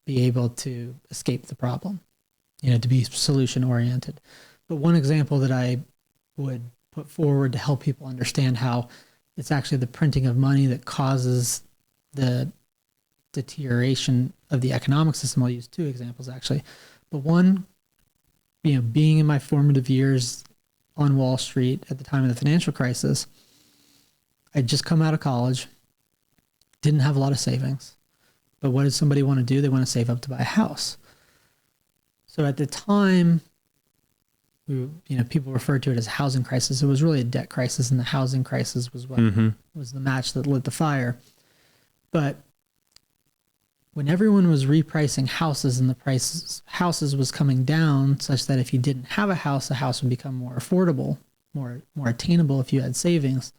be able to escape the problem, to be solution oriented. But one example that I would put forward to help people understand how it's actually the printing of money that causes the deterioration of the economic system. I'll use two examples actually. But one, being in my formative years on Wall Street at the time of the financial crisis, I'd just come out of college, didn't have a lot of savings. But what does somebody want to do? They want to save up to buy a house. So at the time, people referred to it as a housing crisis. It was really a debt crisis, and the housing crisis was what was the match that lit the fire. But when everyone was repricing houses and the prices houses was coming down such that if you didn't have a house would become more affordable, more attainable if you had savings,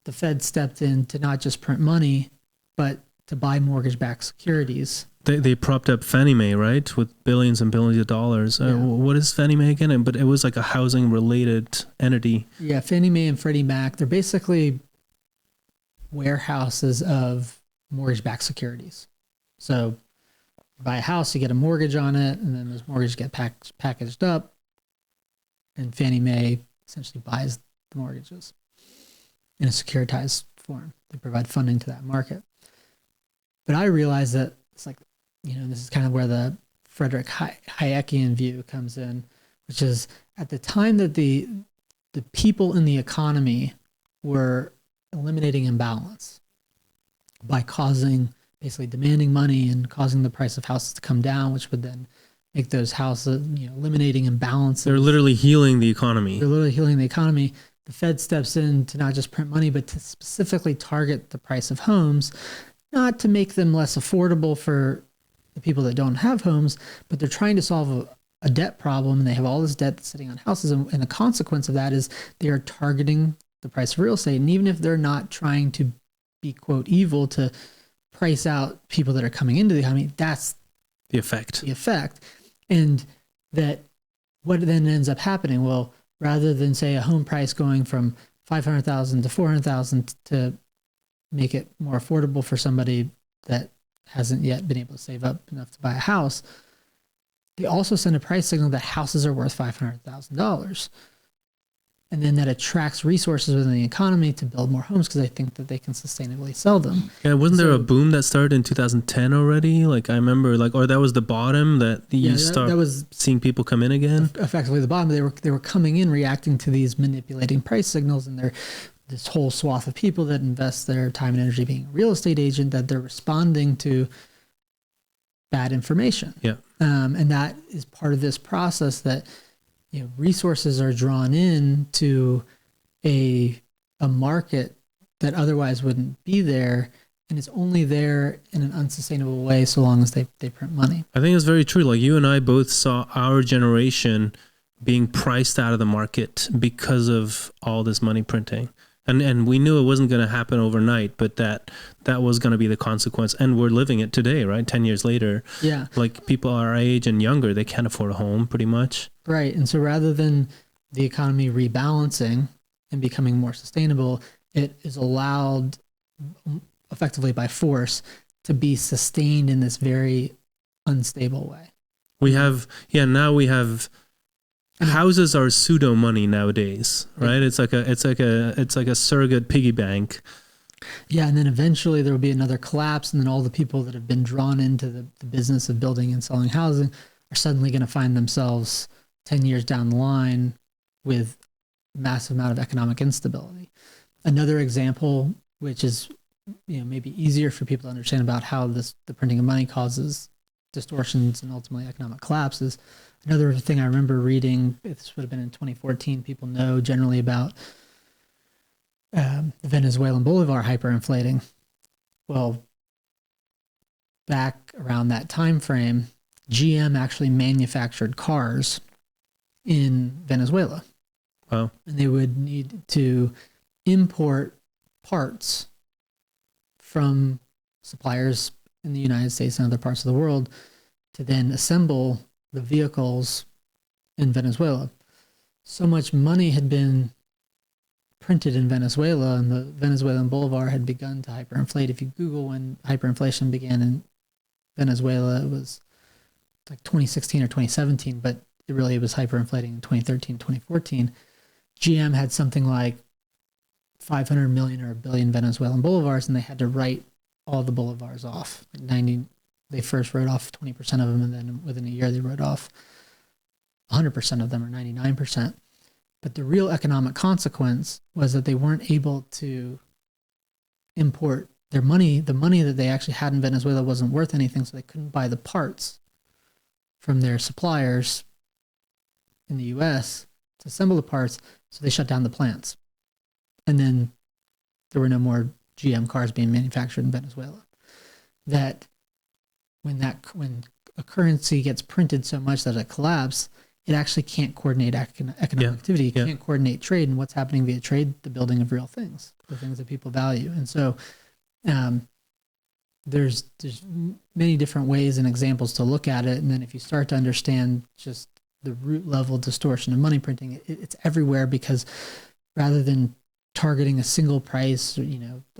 the Fed stepped in to not just print money, but to buy mortgage-backed securities. They propped up Fannie Mae, right, with billions and billions of dollars. Yeah. What is Fannie Mae again? But it was like a housing-related entity. Yeah, Fannie Mae and Freddie Mac, they're basically warehouses of mortgage-backed securities. So you buy a house, you get a mortgage on it, and then those mortgages get packaged up, and Fannie Mae essentially buys the mortgages in a securitized form. They provide funding to that market. But I realized that it's like, this is kind of where the Frederick Hayekian view comes in, which is at the time that the people in the economy were eliminating imbalance by basically demanding money and causing the price of houses to come down, which would then make those houses, eliminating imbalance. They're literally healing the economy. The Fed steps in to not just print money, but to specifically target the price of homes, not to make them less affordable for the people that don't have homes, but they're trying to solve a debt problem, and they have all this debt that's sitting on houses. And the consequence of that is they are targeting the price of real estate. And even if they're not trying to be, quote, evil to price out people that are coming into the economy, that's the effect. And that what then ends up happening, well, rather than say a home price going from $500,000 to $400,000 to make it more affordable for somebody that hasn't yet been able to save up enough to buy a house, they also send a price signal that houses are worth $500,000. And then that attracts resources within the economy to build more homes because they think that they can sustainably sell them. Yeah, wasn't there a boom that started in 2010 already? Like I remember, or that was the bottom that that was seeing people come in again. Effectively, the bottom. They were coming in, reacting to these manipulating price signals, and this whole swath of people that invest their time and energy being a real estate agent, that they're responding to bad information. Yeah, and that is part of this process that. Resources are drawn in to a market that otherwise wouldn't be there, and it's only there in an unsustainable way so long as they print money. I think it's very true. Like you and I both saw our generation being priced out of the market because of all this money printing. And we knew it wasn't going to happen overnight, but that was going to be the consequence. And we're living it today, right? 10 years later. Yeah. Like people our age and younger, they can't afford a home pretty much. Right. And so rather than the economy rebalancing and becoming more sustainable, it is allowed effectively by force to be sustained in this very unstable way. Now we have houses are pseudo money nowadays, right? It's like a surrogate piggy bank. Yeah, and then eventually there will be another collapse, and then all the people that have been drawn into the business of building and selling housing are suddenly going to find themselves 10 years down the line with massive amount of economic instability. Another example, which is maybe easier for people to understand about how the printing of money causes distortions and ultimately economic collapses. Another thing I remember reading, this would have been in 2014, people know generally about the Venezuelan bolivar hyperinflating. Well, back around that time frame, GM actually manufactured cars in Venezuela. Wow. And they would need to import parts from suppliers in the United States and other parts of the world to then assemble the vehicles in Venezuela. So much money had been printed in Venezuela, and the Venezuelan bolivar had begun to hyperinflate. If you Google when hyperinflation began in Venezuela, it was like 2016 or 2017, but it really was hyperinflating in 2013, 2014. GM had something like 500 million or a billion Venezuelan bolivars, and they had to write all the bolivars off. They first wrote off 20% of them, and then within a year they wrote off 100% of them, or 99%. But the real economic consequence was that they weren't able to import their money. The money that they actually had in Venezuela wasn't worth anything, so they couldn't buy the parts from their suppliers in the US to assemble the parts, so they shut down the plants. And then there were no more GM cars being manufactured in Venezuela. That when a currency gets printed so much that it collapses, it actually can't coordinate economic activity. It can't coordinate trade, and what's happening via trade, the building of real things, the things that people value. And so there's many different ways and examples to look at it. And then if you start to understand just the root level distortion of money printing, it's everywhere, because rather than targeting a single price,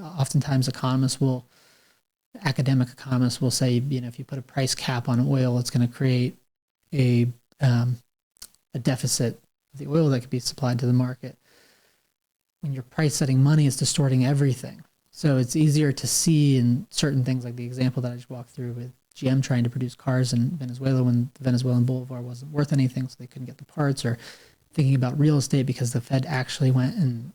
oftentimes academic economists will say, if you put a price cap on oil, it's going to create a deficit of the oil that could be supplied to the market. When you're price setting money, it's distorting everything. So it's easier to see in certain things, like the example that I just walked through with GM trying to produce cars in Venezuela when the Venezuelan bolivar wasn't worth anything, so they couldn't get the parts, or thinking about real estate because the Fed actually went and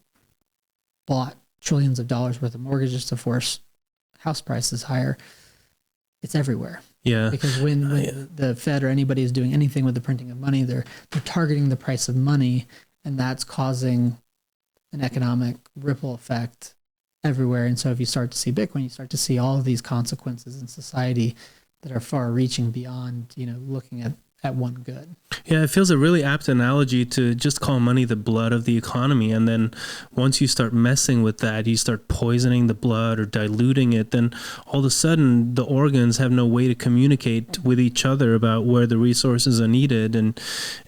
bought trillions of dollars worth of mortgages to force house prices higher. It's everywhere. Yeah. Because when the Fed or anybody is doing anything with the printing of money, they're targeting the price of money, and that's causing an economic ripple effect everywhere. And so if you start to see Bitcoin, you start to see all of these consequences in society that are far reaching beyond, looking at one good. Yeah, it feels a really apt analogy to just call money the blood of the economy. And then once you start messing with that, you start poisoning the blood or diluting it, then all of a sudden the organs have no way to communicate with each other about where the resources are needed. And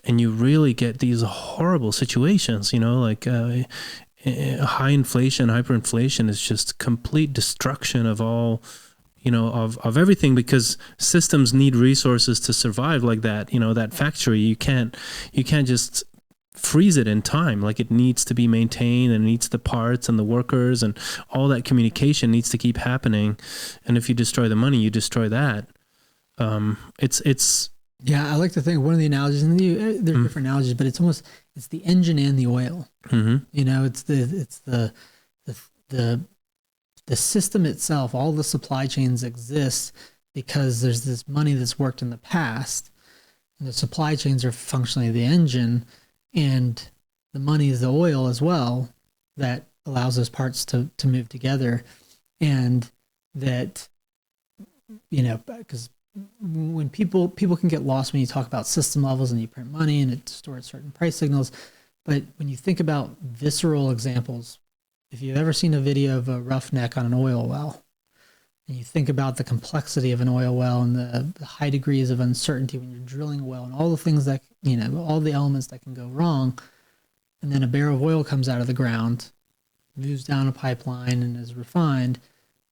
you really get these horrible situations, like high inflation, hyperinflation is just complete destruction of all, of everything, because systems need resources to survive, like that, that factory. You can't just freeze it in time. Like, it needs to be maintained, and it needs the parts and the workers, and all that communication needs to keep happening. And if you destroy the money, you destroy that. Yeah, I like to think one of the analogies, and there's different analogies, but it's the engine and the oil. Mm-hmm. It's the system itself. All the supply chains exist because there's this money that's worked in the past, and the supply chains are functionally the engine, and the money is the oil as well that allows those parts to move together. And that, because when people can get lost when you talk about system levels and you print money and it distorts certain price signals. But when you think about visceral examples, if you've ever seen a video of a roughneck on an oil well, and you think about the complexity of an oil well and the high degrees of uncertainty when you're drilling a well, and all the things that, all the elements that can go wrong, and then a barrel of oil comes out of the ground, moves down a pipeline, and is refined.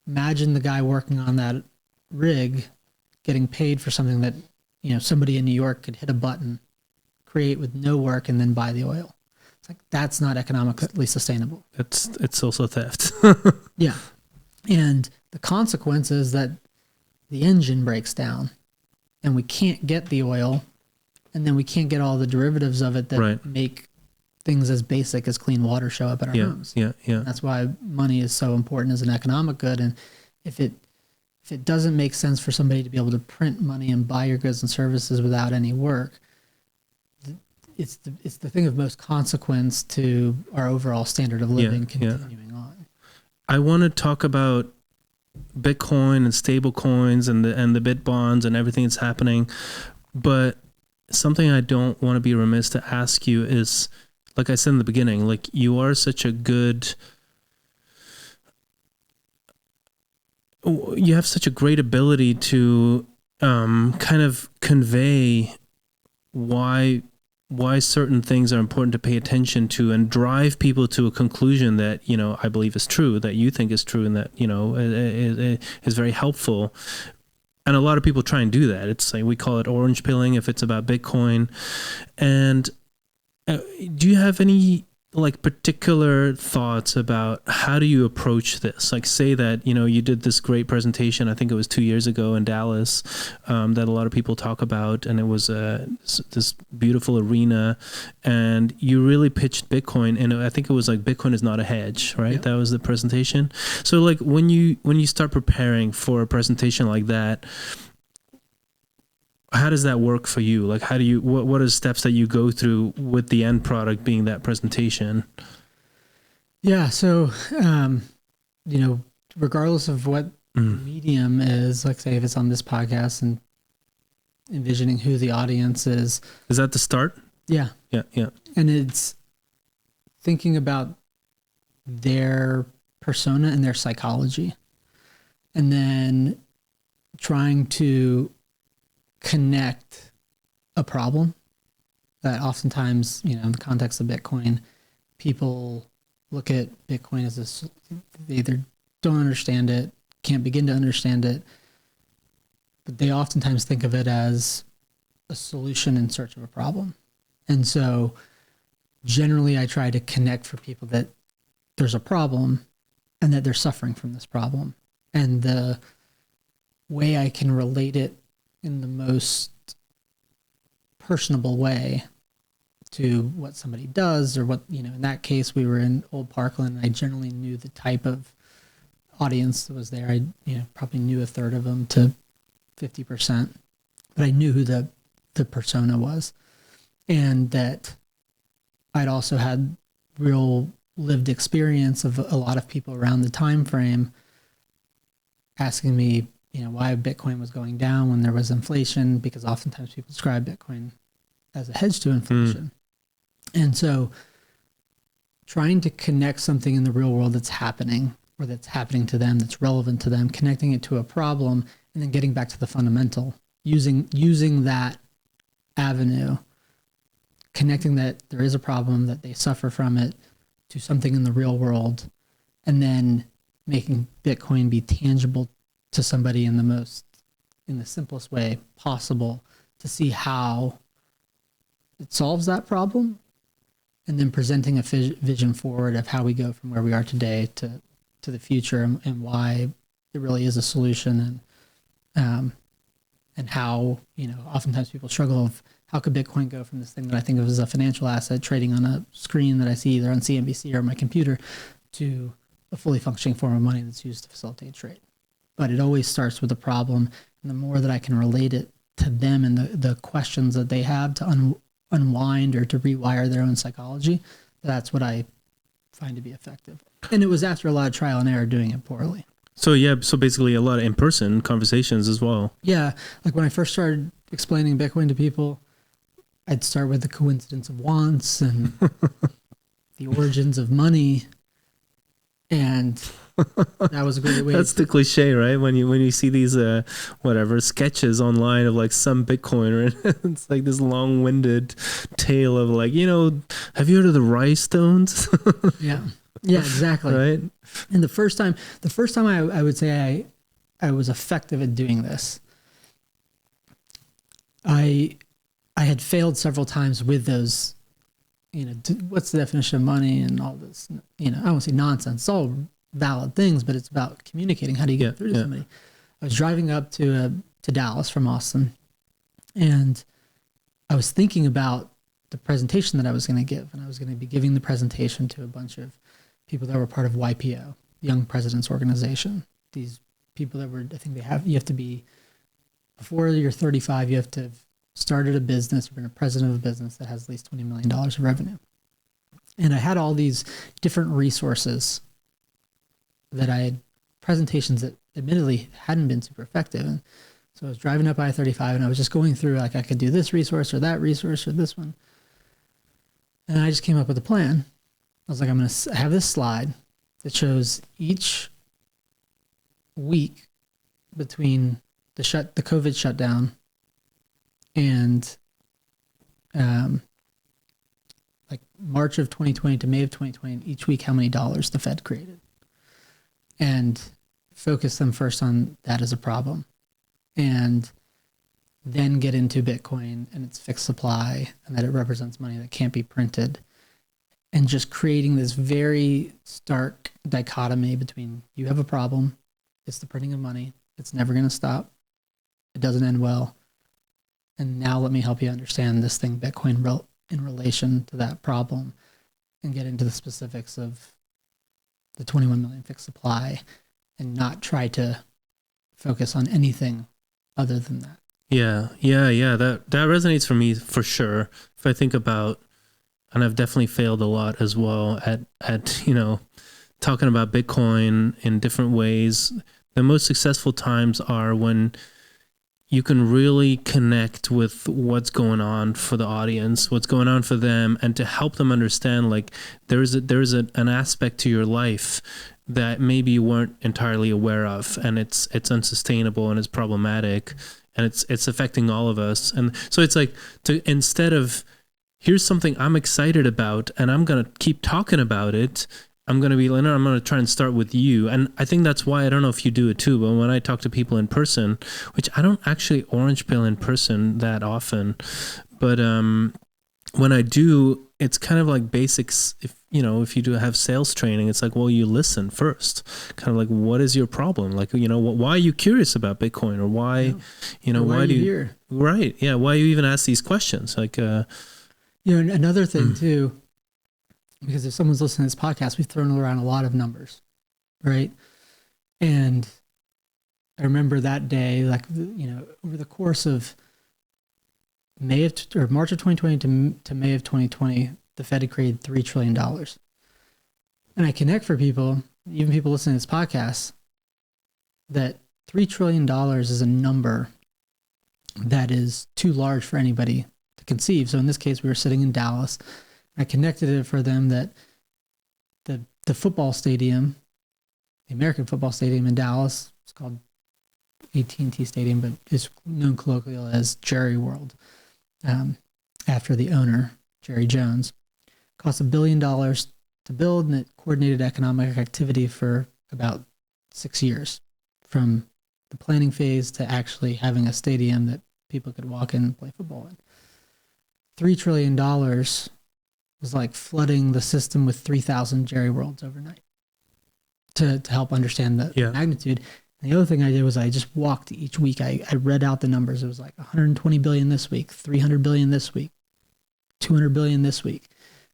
Imagine the guy working on that rig getting paid for something that, somebody in New York could hit a button, create with no work, and then buy the oil. It's like, that's not economically sustainable. It's also theft. Yeah. And the consequence is that the engine breaks down, and we can't get the oil, and then we can't get all the derivatives of it that make things as basic as clean water show up at our homes. Yeah. That's why money is so important as an economic good. And if it doesn't make sense for somebody to be able to print money and buy your goods and services without any work, it's the thing of most consequence to our overall standard of living continuing on. I want to talk about Bitcoin and stable coins and the bit bonds and everything that's happening, but something I don't want to be remiss to ask you is, like I said in the beginning, like you are such a good, you have such a great ability to kind of convey why certain things are important to pay attention to and drive people to a conclusion that, you know, I believe is true, that you think is true, and that, you know, is very helpful. And a lot of people try and do that. It's like, we call it orange pilling if it's about Bitcoin. And do you have any like particular thoughts about how do you approach this? Like, say that, you know, you did this great presentation, I think it was 2 years ago in Dallas, that a lot of people talk about, and it was this beautiful arena, and you really pitched Bitcoin, and I think it was like, Bitcoin is not a hedge, right? Yep. That was the presentation. So like when you start preparing for a presentation like that, how does that work for you? Like, how do you, what are steps that you go through with the end product being that presentation? Yeah. So, you know, regardless of what medium is, like say if it's on this podcast, and envisioning who the audience is. Is that the start? Yeah. Yeah. Yeah. And it's thinking about their persona and their psychology, and then trying to connect a problem that oftentimes, you know, in the context of Bitcoin, people look at Bitcoin as this, they either don't understand it, can't begin to understand it, but they oftentimes think of it as a solution in search of a problem. And so generally I try to connect for people that there's a problem and that they're suffering from this problem. And the way I can relate it in the most personable way to what somebody does, or what, you know, in that case, we were in Old Parkland, and I generally knew the type of audience that was there. I, you know, probably knew a third of them to 50%, but I knew who the persona was, and that I'd also had real lived experience of a lot of people around the time frame asking me, you know, why Bitcoin was going down when there was inflation, because oftentimes people describe Bitcoin as a hedge to inflation. And so trying to connect something in the real world that's happening, or that's happening to them, that's relevant to them, connecting it to a problem, and then getting back to the fundamental, using that avenue, connecting that there is a problem, that they suffer from it, to something in the real world, and then making Bitcoin be tangible to somebody in the simplest way possible, to see how it solves that problem, and then presenting a vision forward of how we go from where we are today to the future, and why it really is a solution, and how, you know, oftentimes people struggle of how could Bitcoin go from this thing that I think of as a financial asset trading on a screen that I see either on CNBC or my computer, to a fully functioning form of money that's used to facilitate trade. But it always starts with a problem, and the more that I can relate it to them and the questions that they have to unwind or to rewire their own psychology, that's what I find to be effective. And it was after a lot of trial and error doing it poorly. So yeah, so basically a lot of in-person conversations as well. Yeah, like when I first started explaining Bitcoin to people, I'd start with the coincidence of wants and the origins of money, and that was a great way. That's the cliche, right? When you see these sketches online of like some Bitcoiner, and it's like this long-winded tale of like, you know, have you heard of the rhinestones? Yeah, exactly. Right. And the first time I would say I was effective at doing this, I had failed several times with those, you know, what's the definition of money and all this, you know, I won't say nonsense. It's all valid things, but it's about communicating. How do you get through to somebody? I was driving up to Dallas from Austin, and I was thinking about the presentation that I was going to give, and I was going to be giving the presentation to a bunch of people that were part of YPO, Young Presidents Organization. These people that were, I think you have to be, before you're 35, you have to have started a business, you've been a president of a business that has at least $20 million of revenue. And I had all these different resources that I had, presentations that admittedly hadn't been super effective. And so I was driving up I-35, and I was just going through, like, I could do this resource or that resource or this one. And I just came up with a plan. I was like, I'm going to have this slide that shows each week between the COVID shutdown and like March of 2020 to May of 2020, and each week how many dollars the Fed created, and focus them first on that as a problem, and then get into Bitcoin and its fixed supply, and that it represents money that can't be printed, and just creating this very stark dichotomy between you have a problem, it's the printing of money, it's never going to stop, it doesn't end well, and now let me help you understand this thing, Bitcoin, in relation to that problem, and get into the specifics of the 21 million fixed supply, and not try to focus on anything other than that. Yeah. That resonates for me for sure. If I think about, and I've definitely failed a lot as well at talking about Bitcoin in different ways. The most successful times are when you can really connect with what's going on for the audience, what's going on for them, and to help them understand, like, there's an aspect to your life that maybe you weren't entirely aware of, and it's unsustainable and it's problematic, and it's affecting all of us. And so it's like, instead of, here's something I'm excited about and I'm going to keep talking about it, I'm going to try and start with you. And I think that's why, I don't know if you do it too, but when I talk to people in person, which I don't actually orange pill in person that often, but when I do, it's kind of like basics. If you do have sales training, it's like, well, you listen first, kind of like, what is your problem? Like, why are you curious about Bitcoin, or why, why do you here? Right. Yeah. Why you even ask these questions? Like, another thing too, because if someone's listening to this podcast, we've thrown around a lot of numbers, right? And I remember that day, like, over the course of March of 2020 to May of 2020, the Fed had created $3 trillion. And I connect for people, even people listening to this podcast, that $3 trillion is a number that is too large for anybody to conceive. So in this case, we were sitting in Dallas. I connected it for them that the football stadium, the American football stadium in Dallas, it's called AT&T Stadium, but it's known colloquially as Jerry World, after the owner, Jerry Jones. Cost $1 billion to build, and it coordinated economic activity for about 6 years, from the planning phase to actually having a stadium that people could walk in and play football in. $3 trillion was like flooding the system with 3,000 Jerry Worlds overnight to help understand the magnitude. And the other thing I did was I just walked each week. I read out the numbers. It was like 120 billion this week, 300 billion this week, 200 billion this week.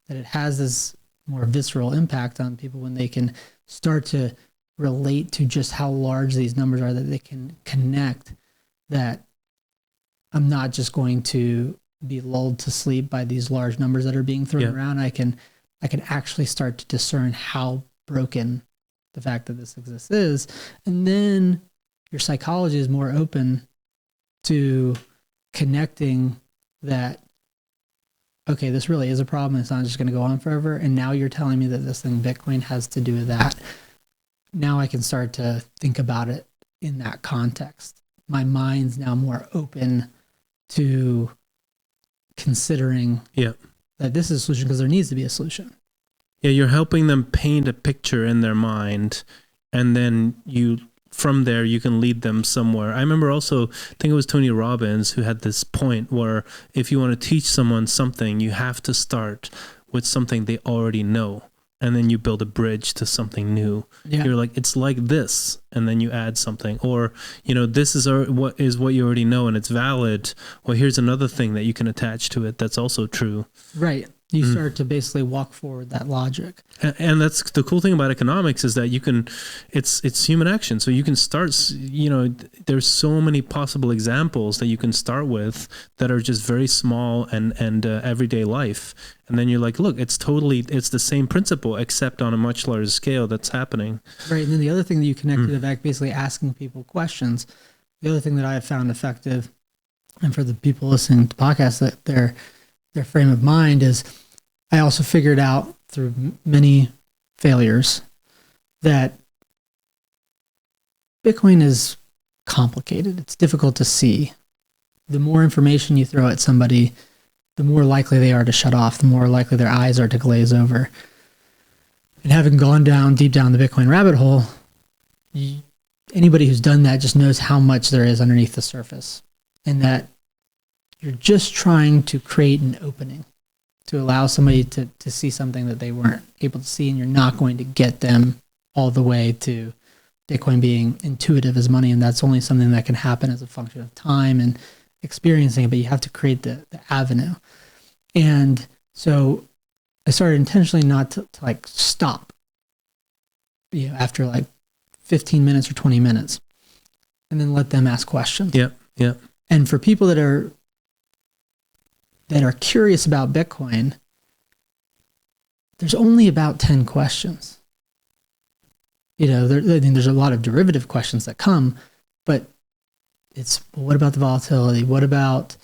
That it has this more visceral impact on people when they can start to relate to just how large these numbers are, that they can connect that I'm not just going to be lulled to sleep by these large numbers that are being thrown around. I can actually start to discern how broken the fact that this exists is. And then your psychology is more open to connecting that, okay, this really is a problem. It's not just going to go on forever. And now you're telling me that this thing, Bitcoin, has to do with that. Now I can start to think about it in that context. My mind's now more open to considering that this is a solution, because there needs to be a solution. Yeah, you're helping them paint a picture in their mind, and then from there you can lead them somewhere. I remember also, I think it was Tony Robbins who had this point where if you want to teach someone something, you have to start with something they already know, and then you build a bridge to something new. Yeah. You're like, it's like this, and then you add something, or this is what you already know and it's valid. Well, here's another thing that you can attach to it that's also true. Right. You start to basically walk forward that logic. And that's the cool thing about economics, is that it's human action. So you can start, there's so many possible examples that you can start with that are just very small and everyday life. And then you're like, look, it's the same principle, except on a much larger scale that's happening. Right. And then the other thing that you connected to back, basically asking people questions. The other thing that I have found effective, and for the people listening to podcasts, that their frame of mind is, I also figured out through many failures that Bitcoin is complicated. It's difficult to see. The more information you throw at somebody, the more likely they are to shut off, the more likely their eyes are to glaze over. And having gone down deep down the Bitcoin rabbit hole, anybody who's done that just knows how much there is underneath the surface, and that you're just trying to create an opening to allow somebody to see something that they weren't able to see, and you're not going to get them all the way to Bitcoin being intuitive as money, and that's only something that can happen as a function of time and experiencing it, but you have to create the avenue. And so I started intentionally not to like stop, after like 15 minutes or 20 minutes, and then let them ask questions. Yeah. And for people that are curious about Bitcoin, there's only about 10 questions. There's a lot of derivative questions that come, but it's, well, what about the volatility? What about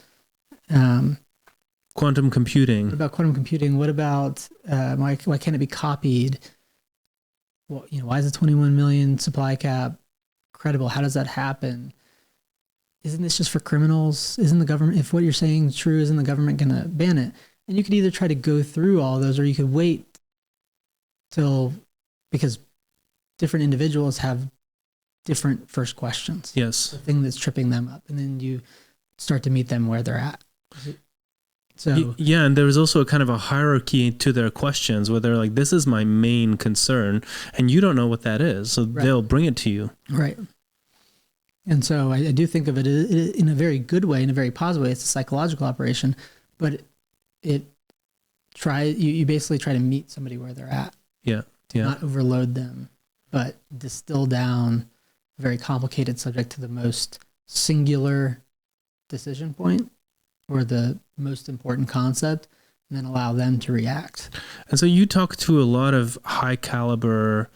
quantum computing? What about quantum computing? What about why can't it be copied? Well, why is the 21 million supply cap credible? How does that happen? Isn't this just for criminals? Isn't the government, if what you're saying is true, isn't the government going to ban it? And you could either try to go through all those, or you could wait because different individuals have different first questions. Yes. The thing that's tripping them up. And then you start to meet them where they're at. So yeah, and there's also a kind of a hierarchy to their questions where they're like, this is my main concern, and you don't know what that is. So they'll bring it to you. Right. And so I do think of it in a very good way, in a very positive way. It's a psychological operation, but you basically try to meet somebody where they're at. Yeah. Not overload them, but distill down a very complicated subject to the most singular decision point or the most important concept, and then allow them to react. And so you talk to a lot of high caliber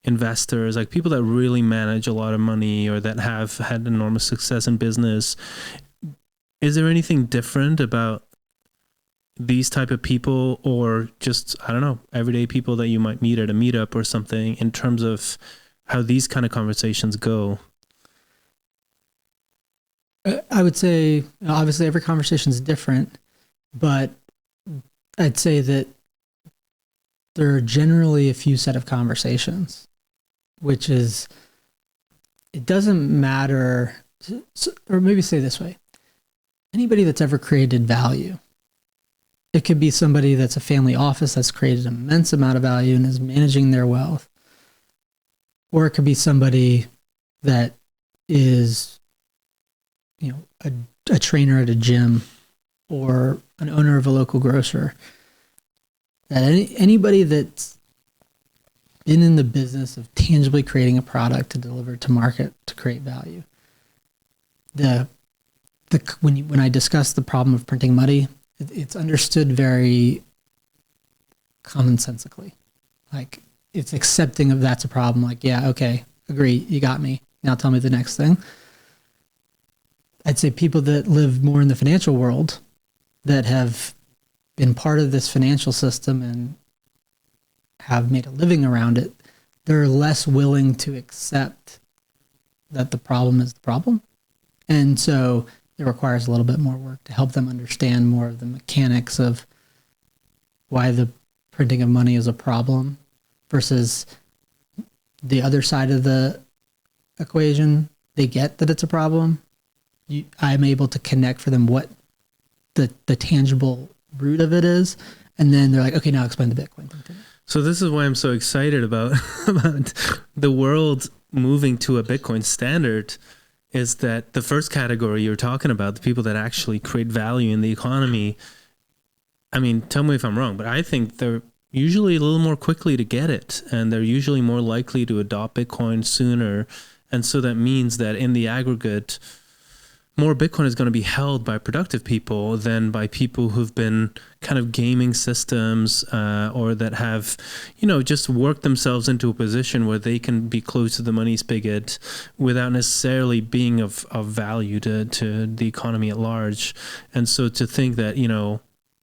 investors, like people that really manage a lot of money or that have had enormous success in business. Is there anything different about these type of people, or just, I don't know, everyday people that you might meet at a meetup or something, in terms of how these kind of conversations go? I would say, obviously every conversation is different, but I'd say that there are generally a few set of conversations, which is, it doesn't matter, or maybe say this way, anybody that's ever created value. It could be somebody that's a family office that's created an immense amount of value and is managing their wealth. Or it could be somebody that is, a trainer at a gym or an owner of a local grocer. That anybody that's been in the business of tangibly creating a product to deliver to market to create value. When I discuss the problem of printing money, it's understood very commonsensically. Like, it's accepting of that's a problem. Like, yeah, okay, agree, you got me. Now tell me the next thing. I'd say people that live more in the financial world, that have been part of this financial system and have made a living around it, they're less willing to accept that the problem is the problem. And so it requires a little bit more work to help them understand more of the mechanics of why the printing of money is a problem versus the other side of the equation. They get that it's a problem. I'm able to connect for them what the tangible root of it is. And then they're like, okay, now explain the Bitcoin thing to me. So this is why I'm so excited about the world moving to a Bitcoin standard, is that the first category you're talking about, the people that actually create value in the economy, I mean, tell me if I'm wrong, but I think they're usually a little more quickly to get it, and they're usually more likely to adopt Bitcoin sooner. And so that means that in the aggregate, more Bitcoin is going to be held by productive people than by people who've been kind of gaming systems or that have, just worked themselves into a position where they can be close to the money spigot without necessarily being of value to the economy at large. And so to think that,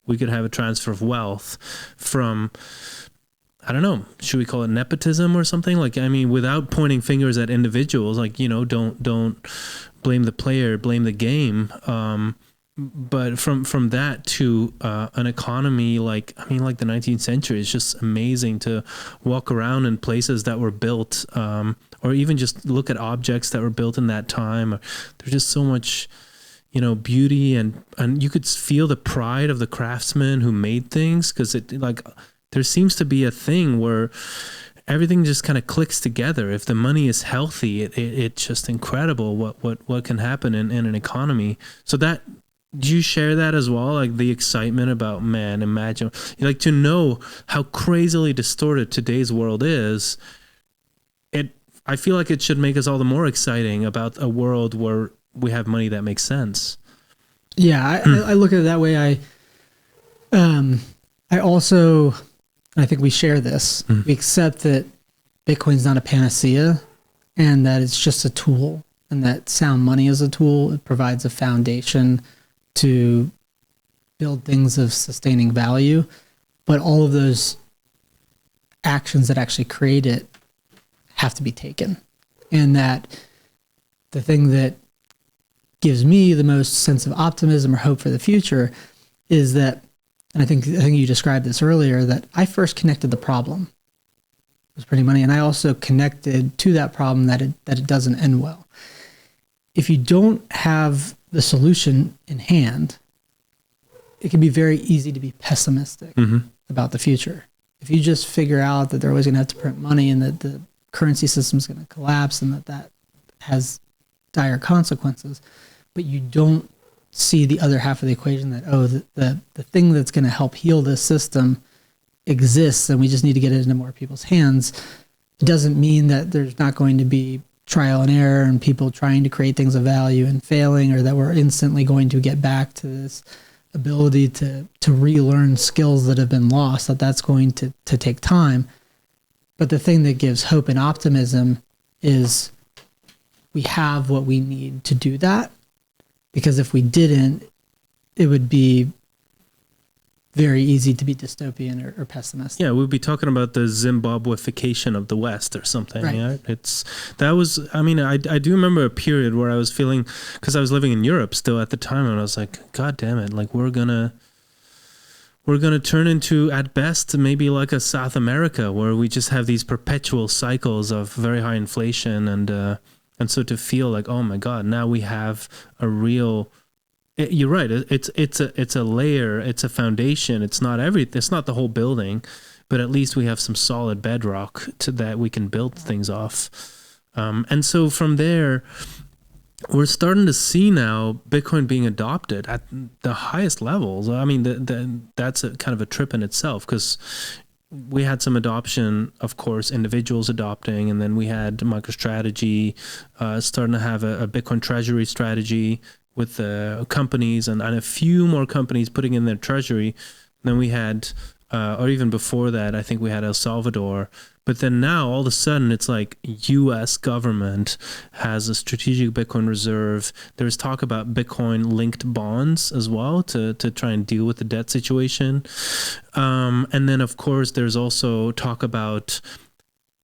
we could have a transfer of wealth from, I don't know, should we call it nepotism or something? Like, I mean, without pointing fingers at individuals, like, you know, don't blame the player, blame the game. But from that to an economy like, I mean, like the 19th century, it's just amazing to walk around in places that were built, or even just look at objects that were built in that time. There's just so much, you know, beauty, and you could feel the pride of the craftsmen who made things, because it, like, there seems to be a thing where everything just kind of clicks together. If the money is healthy, it's just incredible what can happen in an economy. So that, do you share that as well? Like the excitement about, man, imagine, like, to know how crazily distorted today's world is. I feel like it should make us all the more exciting about a world where we have money that makes sense. Yeah, I look at it that way. I also, I think we share this. We accept that Bitcoin's not a panacea, and that it's just a tool, and that sound money is a tool. It provides a foundation to build things of sustaining value, but all of those actions that actually create it have to be taken. And that the thing that gives me the most sense of optimism or hope for the future is that, and I think you described this earlier, that I first connected the problem. It was printing money, and I also connected to that problem that it doesn't end well. If you don't have the solution in hand, it can be very easy to be pessimistic about the future. If you just figure out that they're always going to have to print money, and that the currency system is going to collapse, and that has dire consequences, but you don't see the other half of the equation, that, oh, the thing that's going to help heal this system exists, and we just need to get it into more people's hands, it doesn't mean that there's not going to be trial and error and people trying to create things of value and failing, or that we're instantly going to get back to this ability to relearn skills that have been lost, that's going to take time. But the thing that gives hope and optimism is we have what we need to do that, because if we didn't, it would be very easy to be dystopian or pessimistic. Yeah, we'd be talking about the Zimbabweification of the West or something. Right. Yeah, I mean, I do remember a period where I was feeling, because I was living in Europe still at the time, and I was like, God damn it, like we're gonna turn into, at best, maybe like a South America, where we just have these perpetual cycles of very high inflation, and so to feel like, oh my God, now we have a real. You're right. It's a layer. It's a foundation. It's not the whole building, but at least we have some solid bedrock that we can build things off. And so from there, we're starting to see now Bitcoin being adopted at the highest levels. I mean, that's a kind of a trip in itself, because we had some adoption, of course, individuals adopting, and then we had MicroStrategy starting to have a Bitcoin treasury strategy with the companies, and a few more companies putting in their treasury. Then we had, or even before that, I think we had El Salvador. But then now, all of a sudden, it's like U.S. government has a strategic Bitcoin reserve. There's talk about Bitcoin-linked bonds as well to try and deal with the debt situation. And then, of course, there's also talk about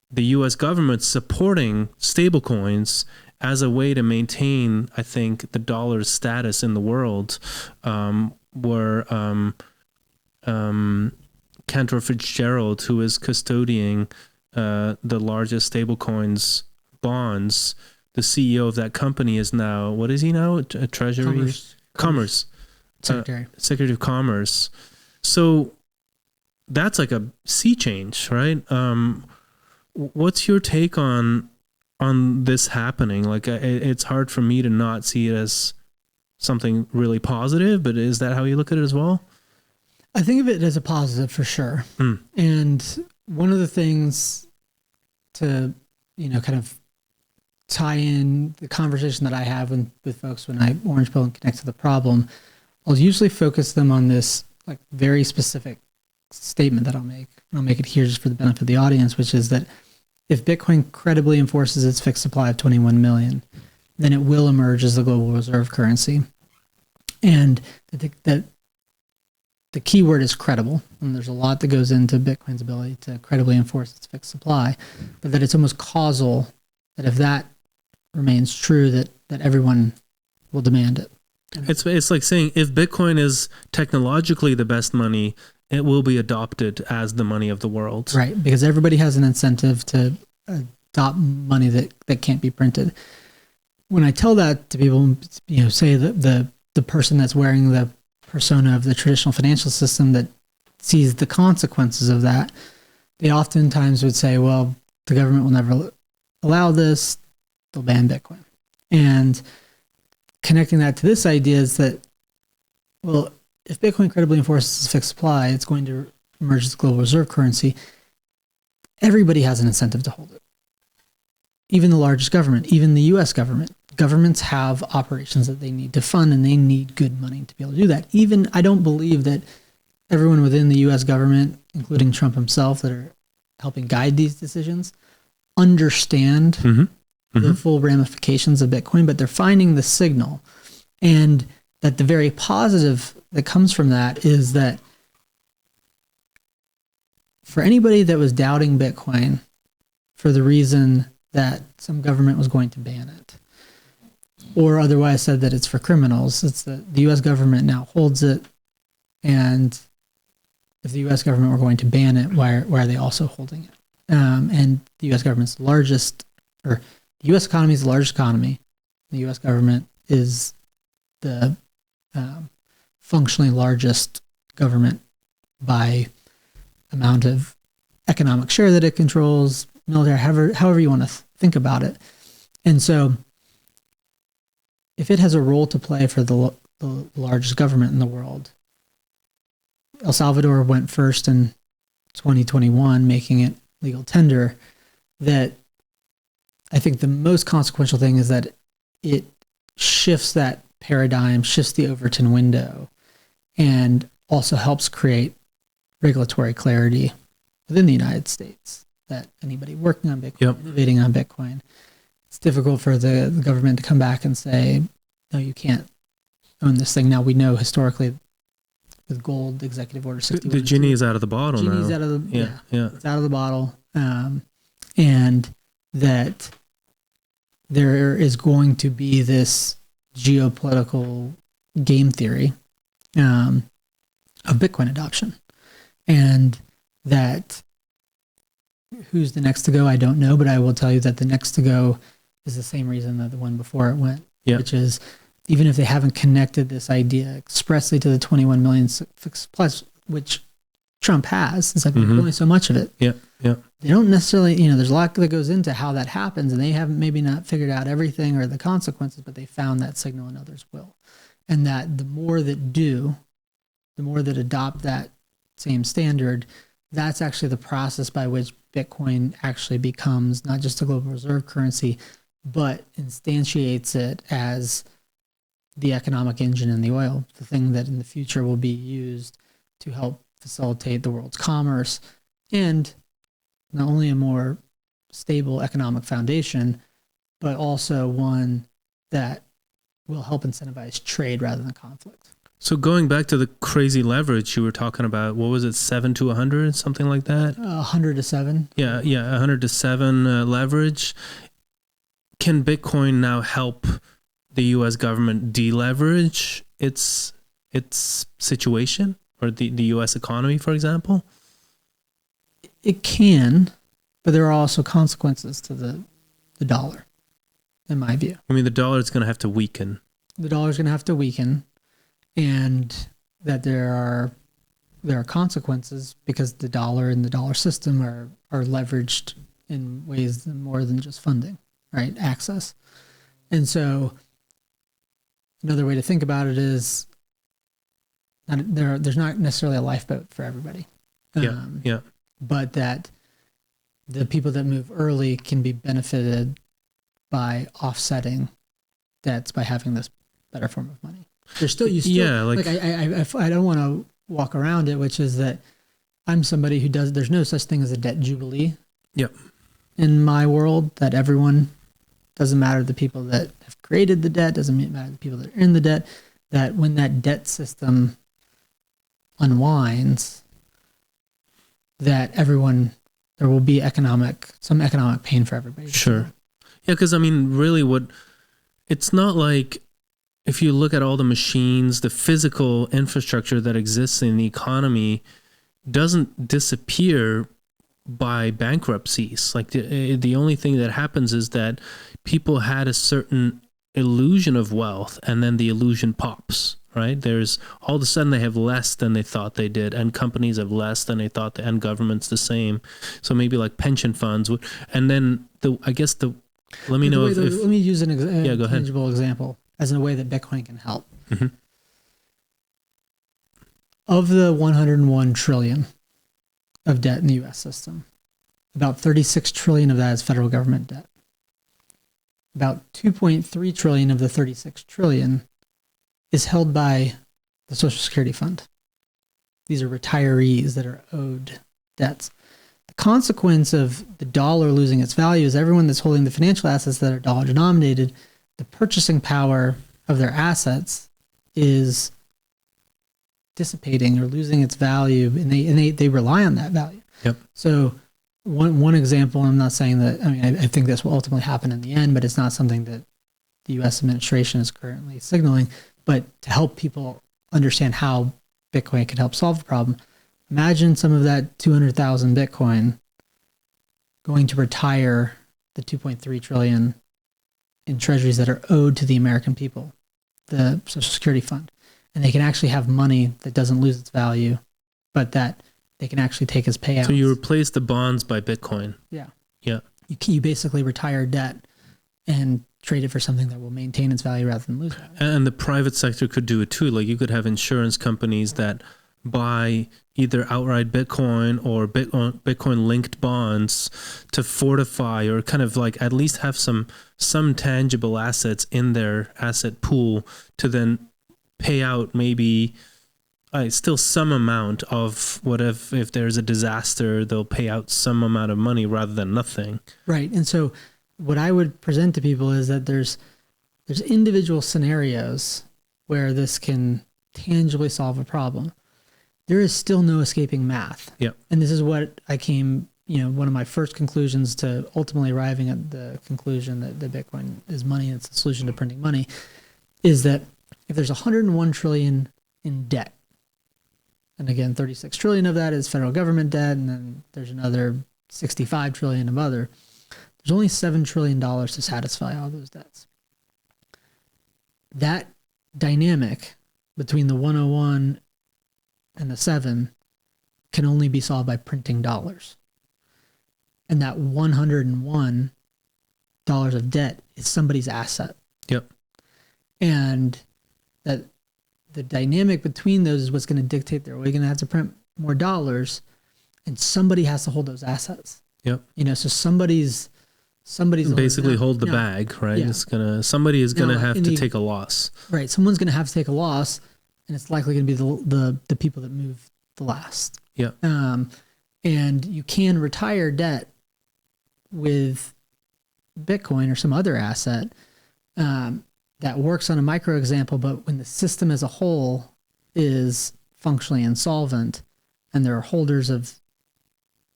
the U.S. government supporting stablecoins as a way to maintain, I think, the dollar's status in the world, where Cantor Fitzgerald, who is custodying the largest stablecoins bonds, the CEO of that company is now, what is he now? A Treasury? Commerce. Secretary of Commerce. So that's like a sea change, right? What's your take on this happening? Like, it's hard for me to not see it as something really positive, but is that how you look at it as well? I think of it as a positive for sure. And one of the things to, kind of tie in the conversation that I have with folks when I orange pill and connect to the problem, I'll usually focus them on this like very specific statement that I'll make. And I'll make it here just for the benefit of the audience, which is that if Bitcoin credibly enforces its fixed supply of 21 million, then it will emerge as the global reserve currency. And that the key word is credible, and there's a lot that goes into Bitcoin's ability to credibly enforce its fixed supply, but that it's almost causal, that if that remains true, that everyone will demand it. It's like saying if Bitcoin is technologically the best money, it will be adopted as the money of the world. Right, because everybody has an incentive to adopt money that can't be printed. When I tell that to people, say that the person that's wearing the persona of the traditional financial system that sees the consequences of that, they oftentimes would say, well, the government will never allow this, they'll ban Bitcoin. And connecting that to this idea is that, well, if Bitcoin credibly enforces its fixed supply, it's going to emerge as a global reserve currency. Everybody has an incentive to hold it. Even the largest government, even the US government. Governments have operations that they need to fund, and they need good money to be able to do that. Even, I don't believe that everyone within the US government, including Trump himself, that are helping guide these decisions, understand the full ramifications of Bitcoin, but they're finding the signal. And that the very positive that comes from that is that for anybody that was doubting Bitcoin for the reason that some government was going to ban it, or otherwise said that it's for criminals, it's that the U.S. government now holds it, and if the U.S. government were going to ban it, why are they also holding it? And the U.S. government's largest, or the U.S. economy is the largest economy. The U.S. government is the functionally largest government by amount of economic share that it controls, military, however you want to think about it. And so if it has a role to play for the largest government in the world, El Salvador went first in 2021, making it legal tender, that I think the most consequential thing is that it shifts that paradigm, shifts the Overton window, and also helps create regulatory clarity within the United States, that anybody working on Bitcoin, innovating on Bitcoin, it's difficult for the government to come back and say, no, you can't own this thing. Now, we know historically with gold, Executive Order 61. The genie is out of the bottle now. Genie's out of the, it's out of the bottle. And that there is going to be this geopolitical game theory of Bitcoin adoption. And that who's the next to go, I don't know, but I will tell you that the next to go is the same reason that the one before it went, which is even if they haven't connected this idea expressly to the 21 million fixed plus, which Trump has, it's like only so much of it. They don't necessarily, there's a lot that goes into how that happens, and they haven't maybe not figured out everything or the consequences, but they found that signal and others will. And that the more that do, the more that adopt that same standard, that's actually the process by which Bitcoin actually becomes not just a global reserve currency, but instantiates it as the economic engine in the oil, the thing that in the future will be used to help facilitate the world's commerce, and not only a more stable economic foundation, but also one that will help incentivize trade rather than conflict. So going back to the crazy leverage you were talking about, what was it, 7 to 100, something like that? 100 to 7. Yeah, 100 to 7 leverage. Can Bitcoin now help the U.S. government deleverage its situation, or the U.S. economy, for example? It can, but there are also consequences to the dollar, in my view. I mean, the dollar is going to have to weaken. The dollar is going to have to weaken, and that there are consequences because the dollar and the dollar system are leveraged in ways more than just funding, right? Access. And so another way to think about it is there's not necessarily a lifeboat for everybody. But that the people that move early can be benefited by offsetting debts by having this better form of money. There's still, I don't want to walk around it, which is that I'm somebody who there's no such thing as a debt jubilee. In my world, that everyone, doesn't matter the people that have created the debt, doesn't matter the people that are in the debt, that when that debt system unwinds, that there will be some economic pain for everybody. Sure. Yeah, because I mean, really it's not like, if you look at all the machines, the physical infrastructure that exists in the economy doesn't disappear by bankruptcies. Like the only thing that happens is that people had a certain illusion of wealth, and then the illusion pops, right? There's all of a sudden they have less than they thought they did, and companies have less than they thought, and governments the same. So maybe like pension funds would, and then let me use an go ahead. tangible example as in a way that Bitcoin can help. Mm-hmm. Of the 101 trillion of debt in the U.S. system, about 36 trillion of that is federal government debt. About 2.3 trillion of the 36 trillion is held by the Social Security Fund. These are retirees that are owed debts. The consequence of the dollar losing its value is everyone that's holding the financial assets that are dollar denominated, the purchasing power of their assets is dissipating or losing its value, and they rely on that value. Yep. So one example, I'm not saying that, I mean, I think this will ultimately happen in the end, but it's not something that the U.S. administration is currently signaling. But to help people understand how Bitcoin could help solve the problem, imagine some of that 200,000 Bitcoin going to retire the 2.3 trillion in treasuries that are owed to the American people, the Social Security Fund. And they can actually have money that doesn't lose its value, but that they can actually take as payouts. So you replace the bonds by Bitcoin. Yeah. Yeah. You basically retire debt and trade it for something that will maintain its value rather than lose value. And the private sector could do it too. Like you could have insurance companies that buy either outright Bitcoin or Bitcoin linked bonds to fortify, or kind of like at least have some tangible assets in their asset pool to then pay out maybe still some amount of if there's a disaster, they'll pay out some amount of money rather than nothing. Right. And so what I would present to people is that there's individual scenarios where this can tangibly solve a problem. There is still no escaping math. Yep. And this is what I came, one of my first conclusions to ultimately arriving at the conclusion that Bitcoin is money and it's the solution to printing money, is that if there's 101 trillion in debt, and again, 36 trillion of that is federal government debt, and then there's another 65 trillion of other, there's only $7 trillion to satisfy all those debts. That dynamic between the 101 and the 7 can only be solved by printing dollars. And that $101 of debt is somebody's asset. Yep. And that the dynamic between those is what's going to dictate there. We're going to have to print more dollars, and somebody has to hold those assets. Yep. So somebody's basically hold the bag, right? Yeah. Somebody is gonna have to take a loss. Right. Someone's going to have to take a loss, and it's likely going to be the people that move the last. Yeah. And you can retire debt with Bitcoin or some other asset that works on a micro example, but when the system as a whole is functionally insolvent and there are holders of